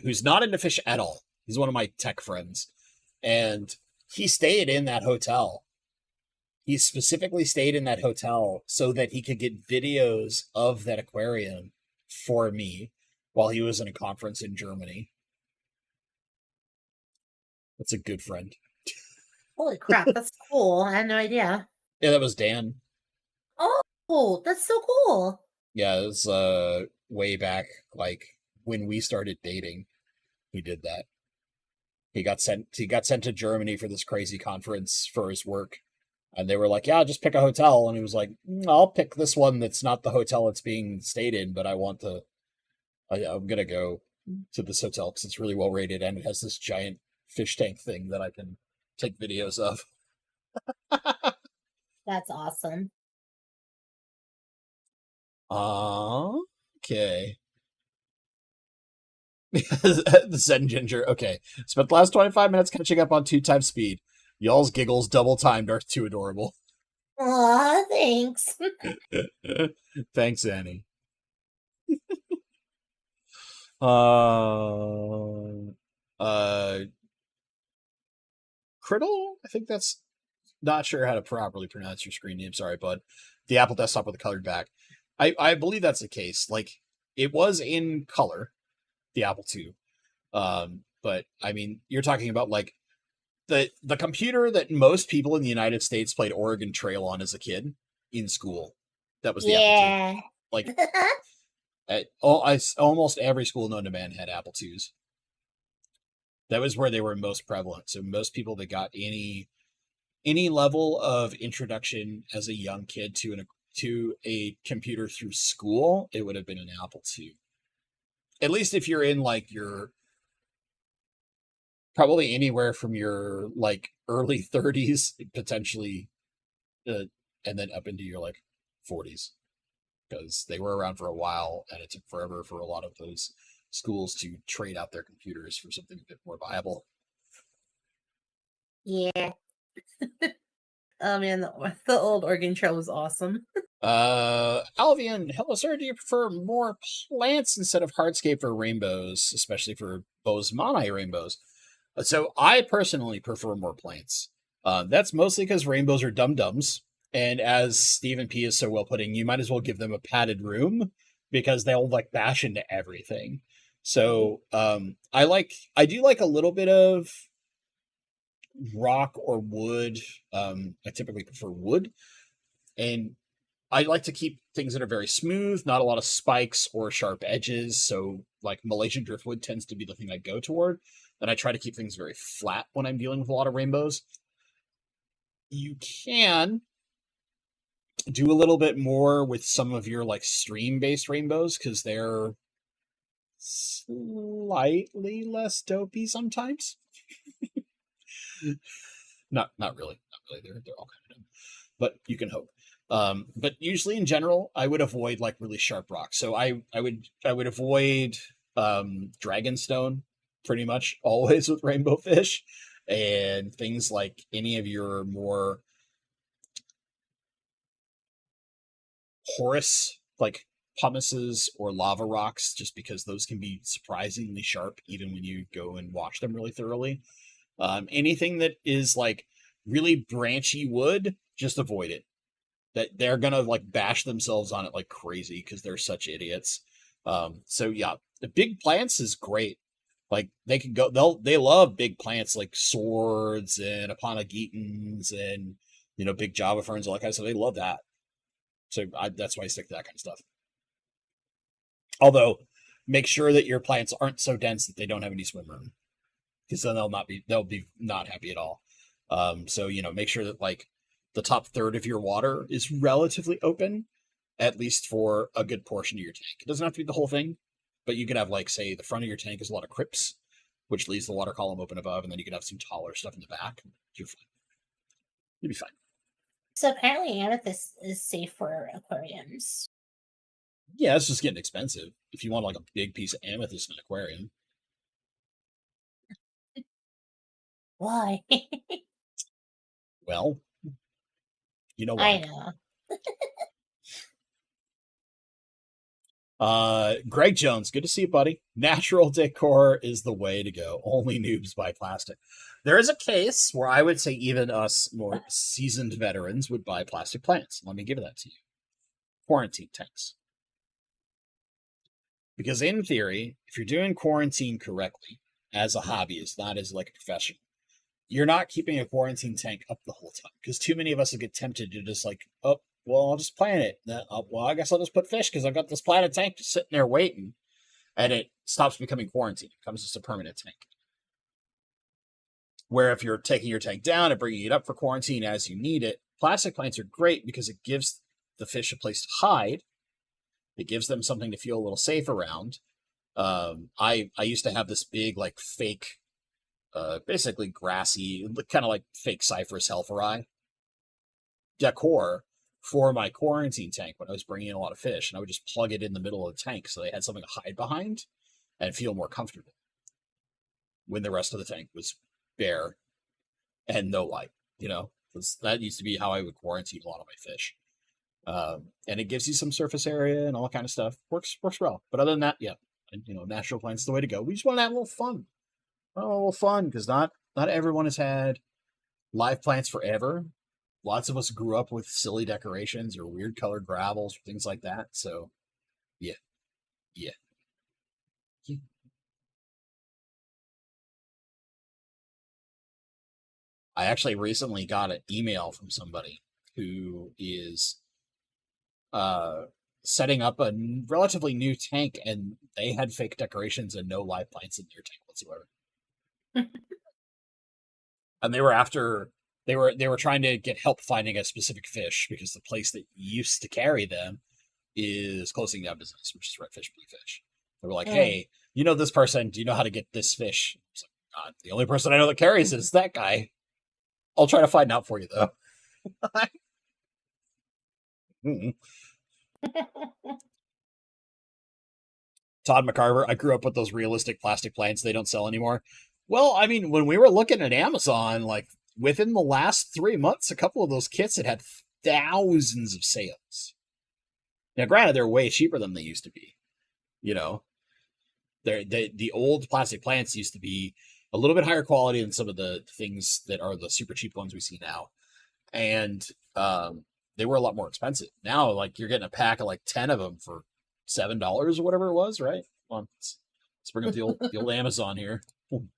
who's not into fish at all. He's one of my tech friends, and he stayed in that hotel. He specifically stayed in that hotel so that he could get videos of that aquarium for me while he was in a conference in Germany. That's a good friend.
Holy crap, that's cool. I had no idea.
Yeah, that was Dan.
Oh, that's so cool.
Yeah, it was way back, like when we started dating. He did that. He got sent to Germany for this crazy conference for his work, and they were like, "Yeah, just pick a hotel." And he was like, "I'll pick this one that's not the hotel it's being stayed in, but I'm gonna go." to this hotel because it's really well rated and it has this giant fish tank thing that I can take videos of.
That's awesome.
Okay. The Zen Ginger. Okay. Spent the last 25 minutes catching up on 2 times speed. Y'all's giggles double timed are too adorable.
Aw, thanks.
Thanks, Annie. Uh, uh, Criddle? I think that's not sure how to properly pronounce your screen name. Sorry, bud. The Apple desktop with a colored back. I believe that's the case. Like, it was in color, the Apple II. But I mean, you're talking about like the computer that most people in the United States played Oregon Trail on as a kid in school. That was the Apple II.
Yeah.
Like, almost every school known to man had Apple IIs. That was where they were most prevalent. So most people that got any level of introduction as a young kid to a computer through school, it would have been an Apple II. At least if you're in like your probably anywhere from your like early 30s, potentially, and then up into your like 40s, because they were around for a while and it took forever for a lot of those schools to trade out their computers for something a bit more viable.
Yeah. Oh man, the old Oregon Trail was awesome.
Alvian, hello sir, do you prefer more plants instead of hardscape or rainbows, especially for Bosemani rainbows? So I personally prefer more plants. That's mostly because rainbows are dum-dums, and as Stephen P is so well putting, you might as well give them a padded room because they'll like bash into everything. So I do like a little bit of rock or wood. I typically prefer wood, and I like to keep things that are very smooth, not a lot of spikes or sharp edges. So like Malaysian driftwood tends to be the thing I go toward. And I try to keep things very flat when I'm dealing with a lot of rainbows. You can do a little bit more with some of your like stream-based rainbows because they're slightly less dopey sometimes. Not really. Not really. They're all kind of dumb. But you can hope. But usually in general, I would avoid like really sharp rocks. So I would avoid dragonstone pretty much always with rainbow fish, and things like any of your more porous like pummices or lava rocks, just because those can be surprisingly sharp even when you go and wash them really thoroughly. Anything that is like really branchy wood, just avoid it. That they're gonna like bash themselves on it like crazy because they're such idiots. So yeah, the big plants is great. Like they can go, they love big plants like swords and Aponagitans and big Java ferns, all that kind of stuff. They love that. So that's why I stick to that kind of stuff. Although, make sure that your plants aren't so dense that they don't have any swim room, because then they'll be not happy at all. So make sure that like the top third of your water is relatively open, at least for a good portion of your tank. It doesn't have to be the whole thing, but you could have like say the front of your tank is a lot of crypts, which leaves the water column open above, and then you could have some taller stuff in the back. You're fine. You'll be fine.
So apparently amethyst is safe for aquariums.
Yeah, it's just getting expensive. If you want like a big piece of amethyst in an aquarium.
Why?
Well, you know
I
why.
know.
Greg Jones, good to see you, buddy. Natural decor is the way to go. Only noobs buy plastic. There is a case where I would say even us more seasoned veterans would buy plastic plants. Let me give that to you. Quarantine tanks. Because in theory, if you're doing quarantine correctly, as a hobbyist, not as like a professional, you're not keeping a quarantine tank up the whole time. Because too many of us will get tempted to just like, oh, well, I'll just plant it. Well, I guess I'll just put fish because I've got this planted tank just sitting there waiting. And it stops becoming quarantine. It becomes just a permanent tank. Where if you're taking your tank down and bringing it up for quarantine as you need it, plastic plants are great because it gives the fish a place to hide. It gives them something to feel a little safe around. I used to have this big like fake, basically grassy, kind of like fake Cypress Helpheri decor for my quarantine tank when I was bringing in a lot of fish, and I would just plug it in the middle of the tank so they had something to hide behind and feel more comfortable when the rest of the tank was bare and no light. You know, 'cause that used to be how I would quarantine a lot of my fish. And it gives you some surface area and all that kind of stuff. Works well. But other than that, yeah, and, natural plants is the way to go. We just want to have a little fun. A little fun because not everyone has had live plants forever. Lots of us grew up with silly decorations or weird colored gravels or things like that. So, yeah, yeah. yeah. I actually recently got an email from somebody who is uh, setting up a relatively new tank, and they had fake decorations and no live plants in their tank whatsoever. And they were trying to get help finding a specific fish because the place that used to carry them is closing down business, which is redfish, bluefish. They were like, "Hey, you know this person? Do you know how to get this fish?" I was like, "God, the only person I know that carries it is that guy. I'll try to find out for you though." Todd McCarver, I grew up with those realistic plastic plants they don't sell anymore. Well, I mean, when we were looking at Amazon, like within the last 3 months, a couple of those kits had thousands of sales. Now, granted, they're way cheaper than they used to be. You know, the old plastic plants used to be a little bit higher quality than some of the things that are the super cheap ones we see now, and they were a lot more expensive. Now, like you're getting a pack of like 10 of them for $7 or whatever it was, right? Come on, let's bring up the old Amazon here. I'm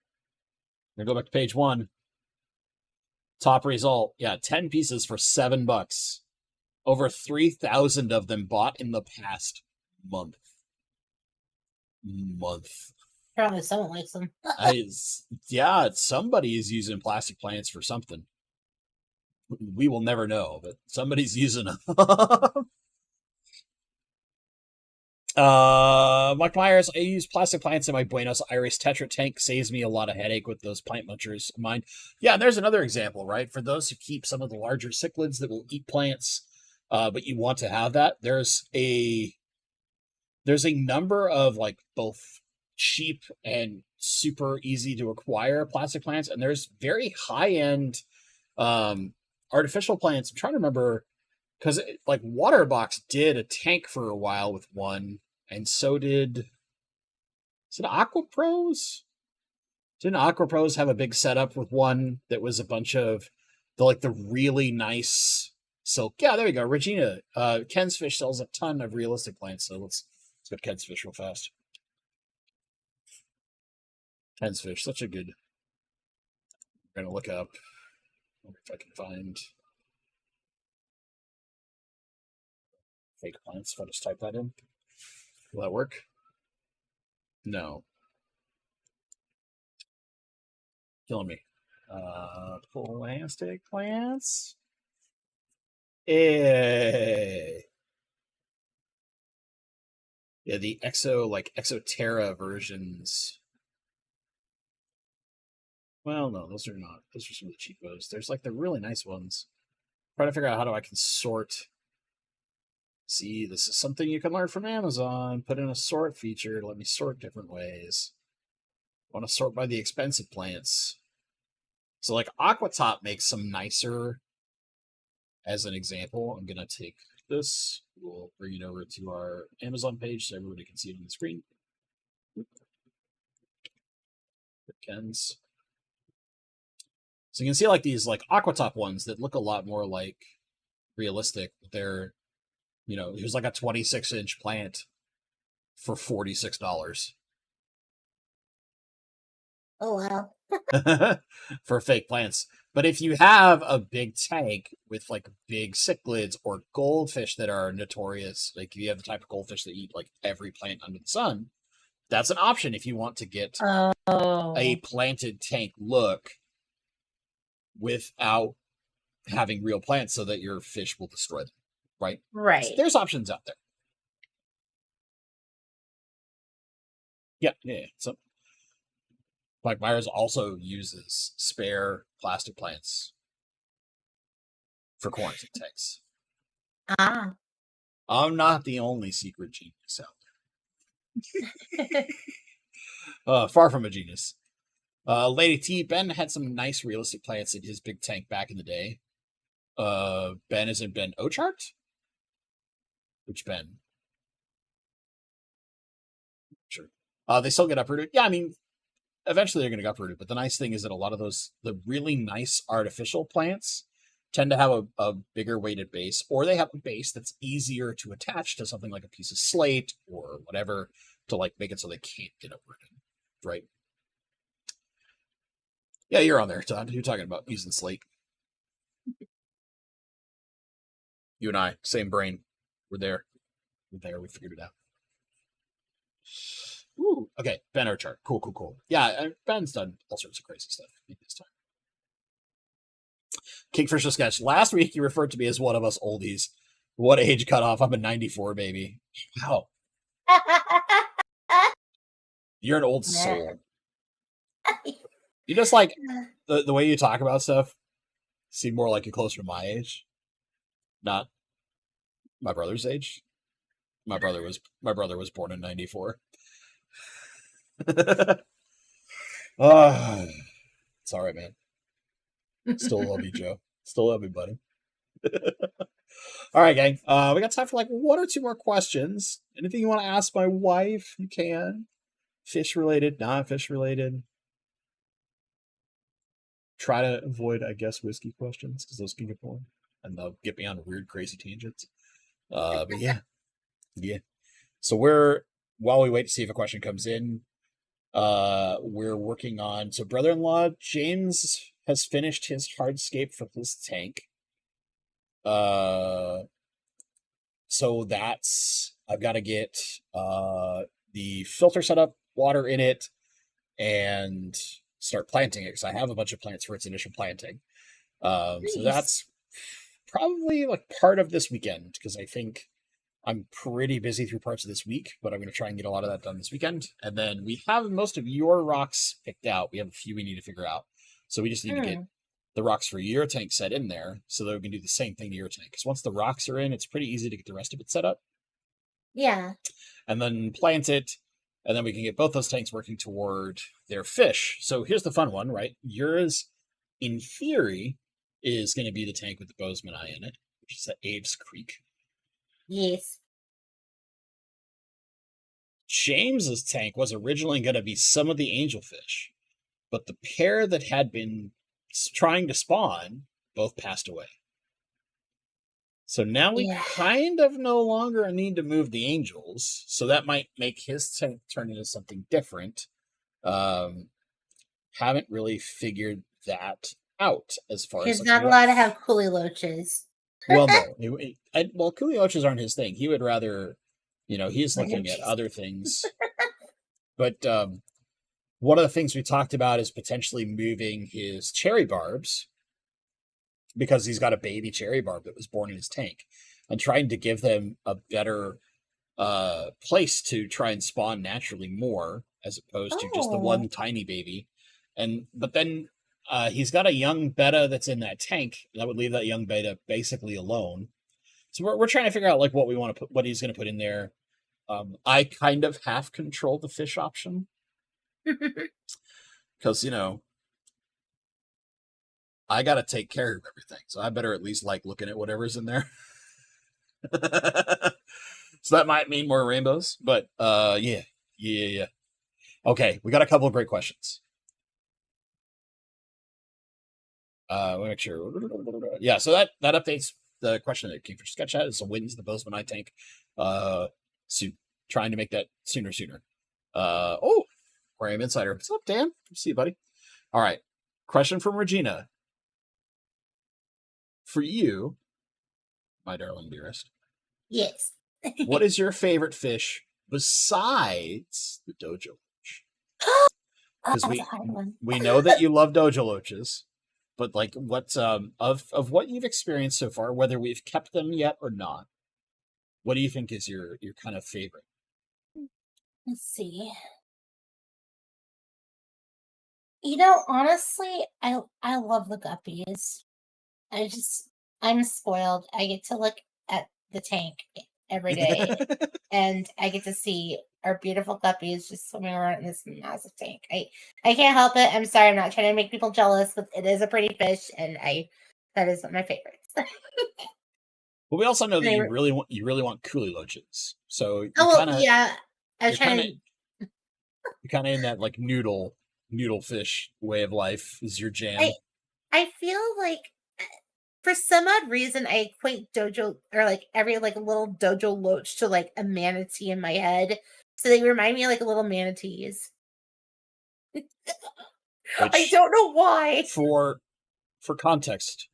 gonna go back to page 1. Top result, yeah, 10 pieces for $7. Over 3,000 of them bought in the past month.
Probably someone likes them.
Yeah, somebody is using plastic plants for something. We will never know, but somebody's using them. Mike Myers, I use plastic plants in my Buenos Aires Tetra tank. Saves me a lot of headache with those plant munchers of mine. Yeah, and there's another example, right? For those who keep some of the larger cichlids that will eat plants, but you want to have that, there's a number of like both cheap and super easy to acquire plastic plants, and there's very high end artificial plants. I'm trying to remember because like Waterbox did a tank for a while with one, and so did is it Aqua Pros? Didn't Aqua Pros have a big setup with one that was a bunch of the really nice silk? Yeah, there we go. Regina, Ken's Fish sells a ton of realistic plants, so let's go to Ken's Fish real fast. Ken's Fish, such a good. I'm gonna look up. If I can find fake plants. If I just type that in, will that work? No. Killing me. Plastic plants. Yeah, the Exoterra versions. Well, no, those are not. Those are some of the cheapos. There's like the really nice ones. Trying to figure out how I can sort. See, this is something you can learn from Amazon. Put in a sort feature. Let me sort different ways. I want to sort by the expensive plants. So like Aquatop makes some nicer. As an example, I'm going to take this. We'll bring it over to our Amazon page so everybody can see it on the screen. Ken's. So you can see like these like Aquatop ones that look a lot more like realistic. They're, here's like a 26-inch plant for $46.
Oh,
wow. For fake plants. But if you have a big tank with like big cichlids or goldfish that are notorious, like if you have the type of goldfish that eat like every plant under the sun, that's an option if you want to get a planted tank look without having real plants so that your fish will destroy them, right?
Right.
So there's options out there. Yeah, yeah. So Mike Myers also uses spare plastic plants for quarantine tanks.
Ah.
I'm not the only secret genius out there. Far from a genius. Lady T, Ben had some nice realistic plants in his big tank back in the day. Ben isn't Ben Ochart? Which Ben? Sure. They still get uprooted. Yeah, I mean, eventually they're going to get uprooted. But the nice thing is that a lot of the really nice artificial plants tend to have a bigger weighted base, or they have a base that's easier to attach to something like a piece of slate or whatever to like make it so they can't get uprooted, right? Yeah, you're on there, Todd. You're talking about using slate. You and I, same brain. We're there. We're there. We figured it out. Ooh, okay, Ben Archart. Cool, cool, cool. Yeah, Ben's done all sorts of crazy stuff in this time. Kingfisher sketch. Last week you referred to me as one of us oldies. What age cutoff? I'm a 94 baby. Wow. You're an old soul. You just like the way you talk about stuff seem more like you're closer to my age. Not my brother's age. My brother was born in 94. It's all right, man. Still love you, Joe. Still love you, buddy. All right, gang. We got time for like one or two more questions. Anything you want to ask my wife, you can. Fish related, non-fish related. Try to avoid, I guess, whiskey questions because those can get boring and they'll get me on weird, crazy tangents. But yeah. So while we wait to see if a question comes in, we're working on. So brother-in-law James has finished his hardscape for his tank. So that's I've got to get the filter set up, water in it, and start planting it because I have a bunch of plants for its initial planting. So that's probably like part of this weekend because I think I'm pretty busy through parts of this week, but I'm going to try and get a lot of that done this weekend. And then we have most of your rocks picked out. We have a few we need to figure out. So we just need to get the rocks for your tank set in there so that we can do the same thing to your tank. Because once the rocks are in, it's pretty easy to get the rest of it set up.
Yeah.
And then plant it. And then we can get both those tanks working toward their fish. So here's the fun one, right? Yours, in theory, is going to be the tank with the Bozeman eye in it, which is at Abe's Creek.
Yes.
James's tank was originally going to be some of the angelfish, but the pair that had been trying to spawn both passed away. So now we kind of no longer need to move the angels, so that might make his tank turn into something different. Haven't really figured that out as far as
he's not allowed to have coolie loaches.
Well, no. Coolie loaches aren't his thing. He would rather, he's looking at other things. But one of the things we talked about is potentially moving his cherry barbs because he's got a baby cherry barb that was born in his tank and trying to give them a better place to try and spawn naturally more as opposed to just the one tiny baby. But then he's got a young betta that's in that tank. That would leave that young betta basically alone. So we're trying to figure out like what we want to put, what he's going to put in there. I kind of half control the fish option because I got to take care of everything, so I better at least like looking at whatever's in there. So that might mean more rainbows, but yeah. Okay, we got a couple of great questions. Let me make sure. Yeah, so that updates the question that Kingfish Sketch had. Is wins the Bozeman eye tank. Trying to make that sooner. Aquarium Insider. What's up, Dan? See you, buddy. All right. Question from Regina. For you, my darling dearest.
Yes.
What is your favorite fish besides the dojo loach? Because we know that you love dojo loaches, but like what's of what you've experienced so far, whether we've kept them yet or not, what do you think is your kind of favorite?
Let's see. Honestly, I love the guppies. I just I'm spoiled. I get to look at the tank every day, and I get to see our beautiful guppies just swimming around in this massive tank. I can't help it. I'm sorry. I'm not trying to make people jealous, but it is a pretty fish, and I that is one of my favorites.
But we also know that
They
you
were,
really want coolie loaches. So
oh well, yeah. I was
you're kind of
trying
you're kind of in that like noodle fish way of life is your
I
jam.
I feel like for some odd reason I equate dojo or like every like little dojo loach to like a manatee in my head. So they remind me of like little manatees. I
Which
don't know why.
for context,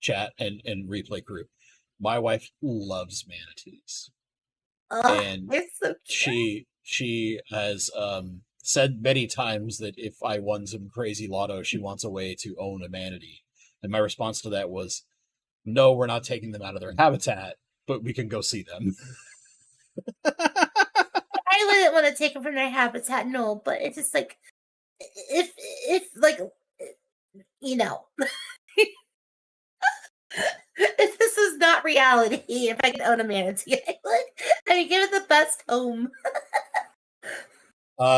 chat and replay group, my wife loves manatees,
Ugh,
and
they're so cute.
she has said many times that if I won some crazy lotto, she wants a way to own a manatee. And my response to that was, no, we're not taking them out of their habitat, but we can go see them.
I wouldn't want to take them from their habitat, no, but it's just like if like you know if this is not reality, if I could own a manatee, I would give it the best home.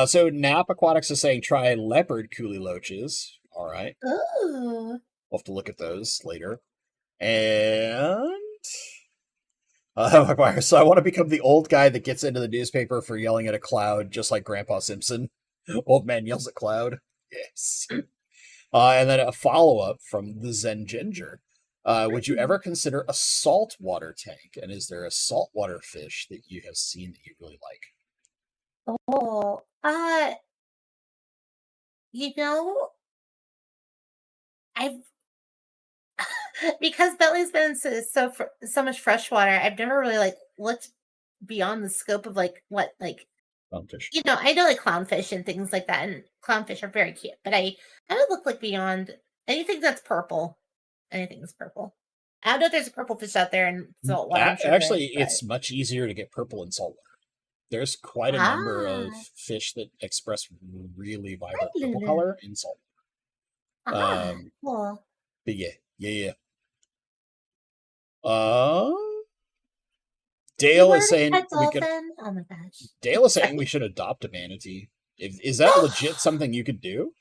So Nap Aquatics is saying try leopard coolie loaches. All right,
Ooh.
we'll have to look at those later. And so I want to become the old guy that gets into the newspaper for yelling at a cloud, just like Grandpa Simpson. Old man yells at cloud. Yes. And then a follow up from the Zen Ginger. Would you ever consider a saltwater tank? And is there a saltwater fish that you have seen that you really like?
Oh, you know, I've because Bentley's been so much fresh water. I've never really like looked beyond the scope of like what like
Fish.
I know like clownfish and things like that, and clownfish are very cute. But I would look like beyond anything that's purple. Anything that's purple. I don't know if there's a purple fish out there in salt water. I'm sure there
Actually,
is, but
it's much easier to get purple in saltwater. There's quite a number of
ah,
fish that express really
hi,
vibrant purple
Lulu.
color in salt.
Ah,
Um,
cool.
but yeah. Uh,
You
Dale is
want a
saying we could.
dolphin? Oh my gosh.
Dale is saying we
Sorry.
should adopt a manatee. Is that legit something you could do?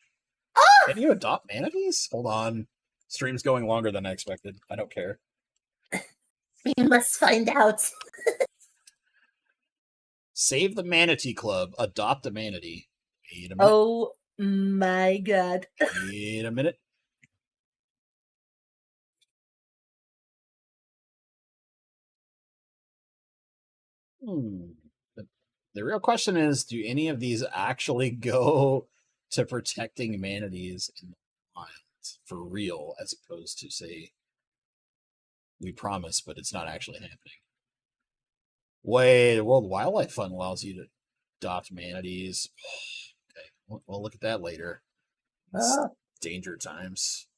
Oh,
Can you adopt manatees? Hold on. Stream's going longer than I expected. I don't care.
we must find out.
Save the Manatee Club. Adopt a manatee. Wait a minute.
Oh my god.
Wait a minute. Hmm. The real question is, do any of these actually go to protecting manatees in the wild for real, as opposed to, say, we promise, but it's not actually happening? Wait, the World Wildlife Fund allows you to adopt manatees. Okay, we'll look at that later. It's
Oh.
danger times.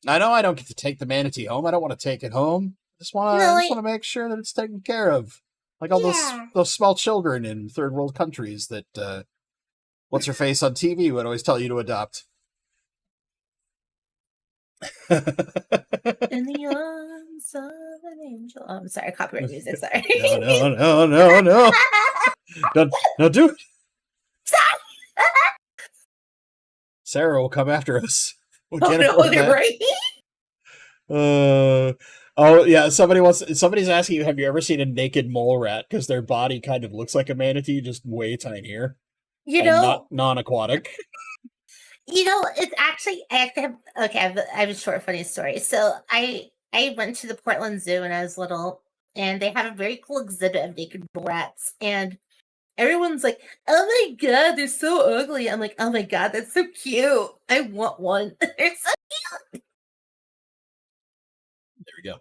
I know I don't get to take the manatee home. I don't want to take it home.
No,
I just want to make sure that it's taken care of. Like all
yeah.
those small children in third world countries that what's her face on TV would always tell you to adopt.
In the arms of an angel. Oh, I'm sorry, copyright music. Sorry.
No. Don't do it. Sarah will come after us. We
Oh
can't
no,
afford
you're
that.
right.
Oh yeah, somebody's asking you, have you ever seen a naked mole rat? Because their body kind of looks like a manatee, just way tinier
You
and not
know,
non-aquatic.
it's actually I actually have okay. I have a short funny story. So I went to the Portland Zoo when I was little, and they have a very cool exhibit of naked bull rats, and everyone's like, "Oh my god, they're so ugly." I'm like, "Oh my god, that's so cute. I want one."
There we go.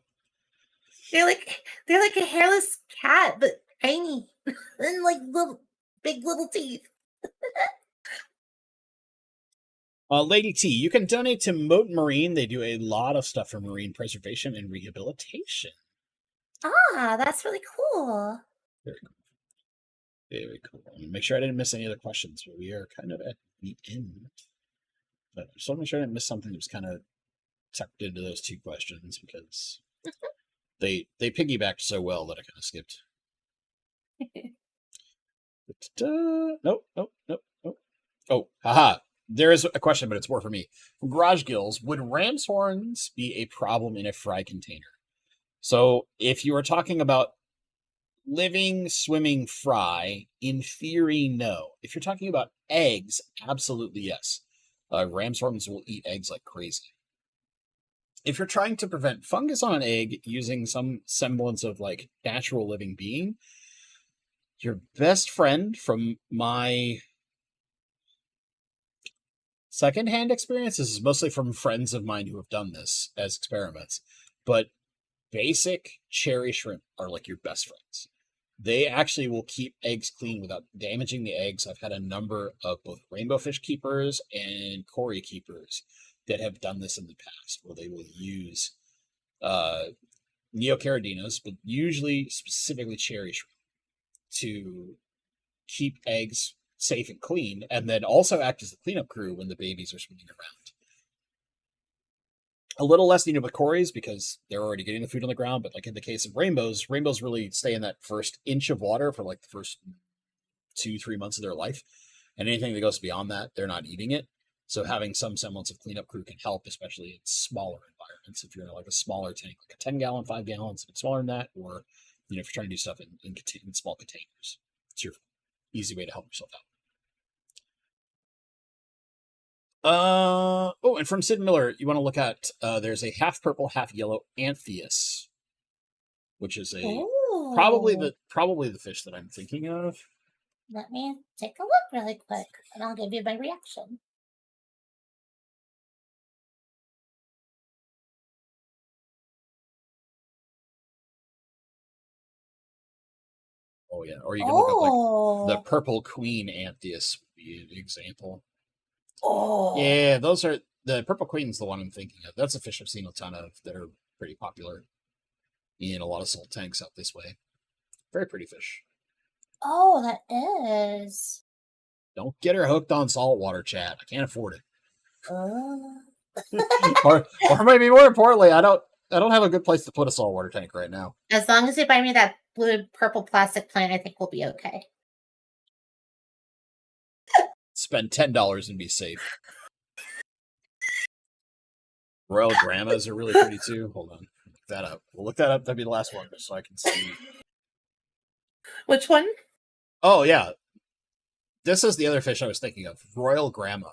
They're like a hairless cat, but tiny and like little big little teeth.
Lady T, you can donate to Moat Marine. They do a lot of stuff for marine preservation and rehabilitation.
Ah, that's really cool.
Very cool. Very cool. Make sure I didn't miss any other questions, but we are kind of at the end. But just want to make sure I didn't miss something that was kind of tucked into those two questions because they piggybacked so well that I kind of skipped. Nope. Oh, haha. There is a question, but it's more for me. From Garage Gills, would ram's horns be a problem in a fry container? So if you are talking about living, swimming fry, in theory, no. If you're talking about eggs, absolutely yes. Ram's horns will eat eggs like crazy. If you're trying to prevent fungus on an egg using some semblance of like natural living being, your best friend from my secondhand experience, this is mostly from friends of mine who have done this as experiments, but basic cherry shrimp are like your best friends. They actually will keep eggs clean without damaging the eggs. I've had a number of both rainbow fish keepers and Cory keepers that have done this in the past, where they will use neocaradinas, but usually specifically cherry shrimp, to keep eggs safe and clean, and then also act as the cleanup crew when the babies are swimming around. A little less needed with Cory's because they're already getting the food on the ground, but like in the case of rainbows really stay in that first inch of water for like the first 2-3 months of their life, and anything that goes beyond that, they're not eating it. So having some semblance of cleanup crew can help, especially in smaller environments. If you're in like a smaller tank, like a 10-gallon, 5 gallons, a bit smaller than that, or if you're trying to do stuff in small containers, it's your easy way to help yourself out. Oh, and from Sid Miller, you want to look at there's a half purple, half yellow Anthias, which is probably the fish that I'm thinking of.
Let me take a look really quick, and I'll give you my reaction.
Oh yeah, or you can look up like the purple queen Anthias would be an example.
Oh
yeah, those are the purple queen's the one I'm thinking of. That's a fish I've seen a ton of that are pretty popular in a lot of salt tanks out this way. Very pretty fish.
Oh, that is.
Don't get her hooked on saltwater, chat. I can't afford it. or maybe more importantly, I don't have a good place to put a saltwater tank right now.
As long as you buy me that blue purple plastic plant, I think we'll be okay.
Spend $10 and be safe. Royal Grandmas are really pretty too. Hold on. Look that up. We'll look that up. That'd be the last one just so I can see.
Which one?
Oh, yeah. This is the other fish I was thinking of. Royal Grandma.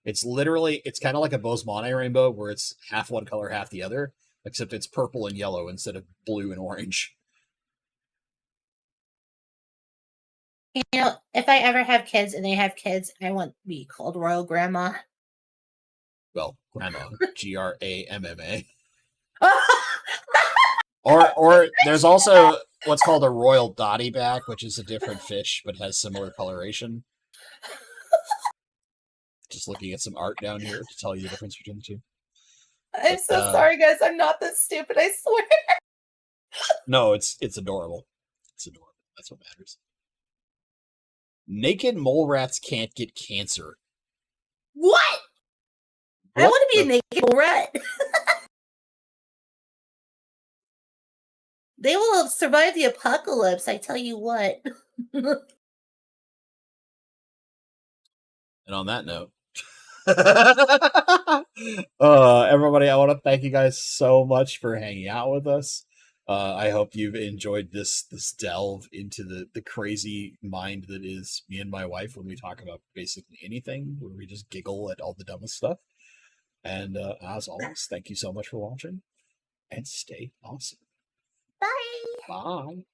It's kind of like a Bosemane rainbow where it's half one color, half the other, except it's purple and yellow instead of blue and orange.
If I ever have kids and they have kids, I want to be called Royal Grandma.
Well, Grandma. Gramma. Or there's also what's called a royal dotty back, which is a different fish but has similar coloration. Just looking at some art down here to tell you the difference between the two.
I'm so sorry, guys. I'm not this stupid, I swear.
No, it's adorable. It's adorable. That's what matters. Naked mole rats can't get cancer.
What? I want to be a naked mole rat. They will survive the apocalypse, I tell you what.
And on that note, everybody, I want to thank you guys so much for hanging out with us. I hope you've enjoyed this delve into the crazy mind that is me and my wife when we talk about basically anything, where we just giggle at all the dumbest stuff. And as always, thank you so much for watching, and stay awesome.
Bye.
Bye.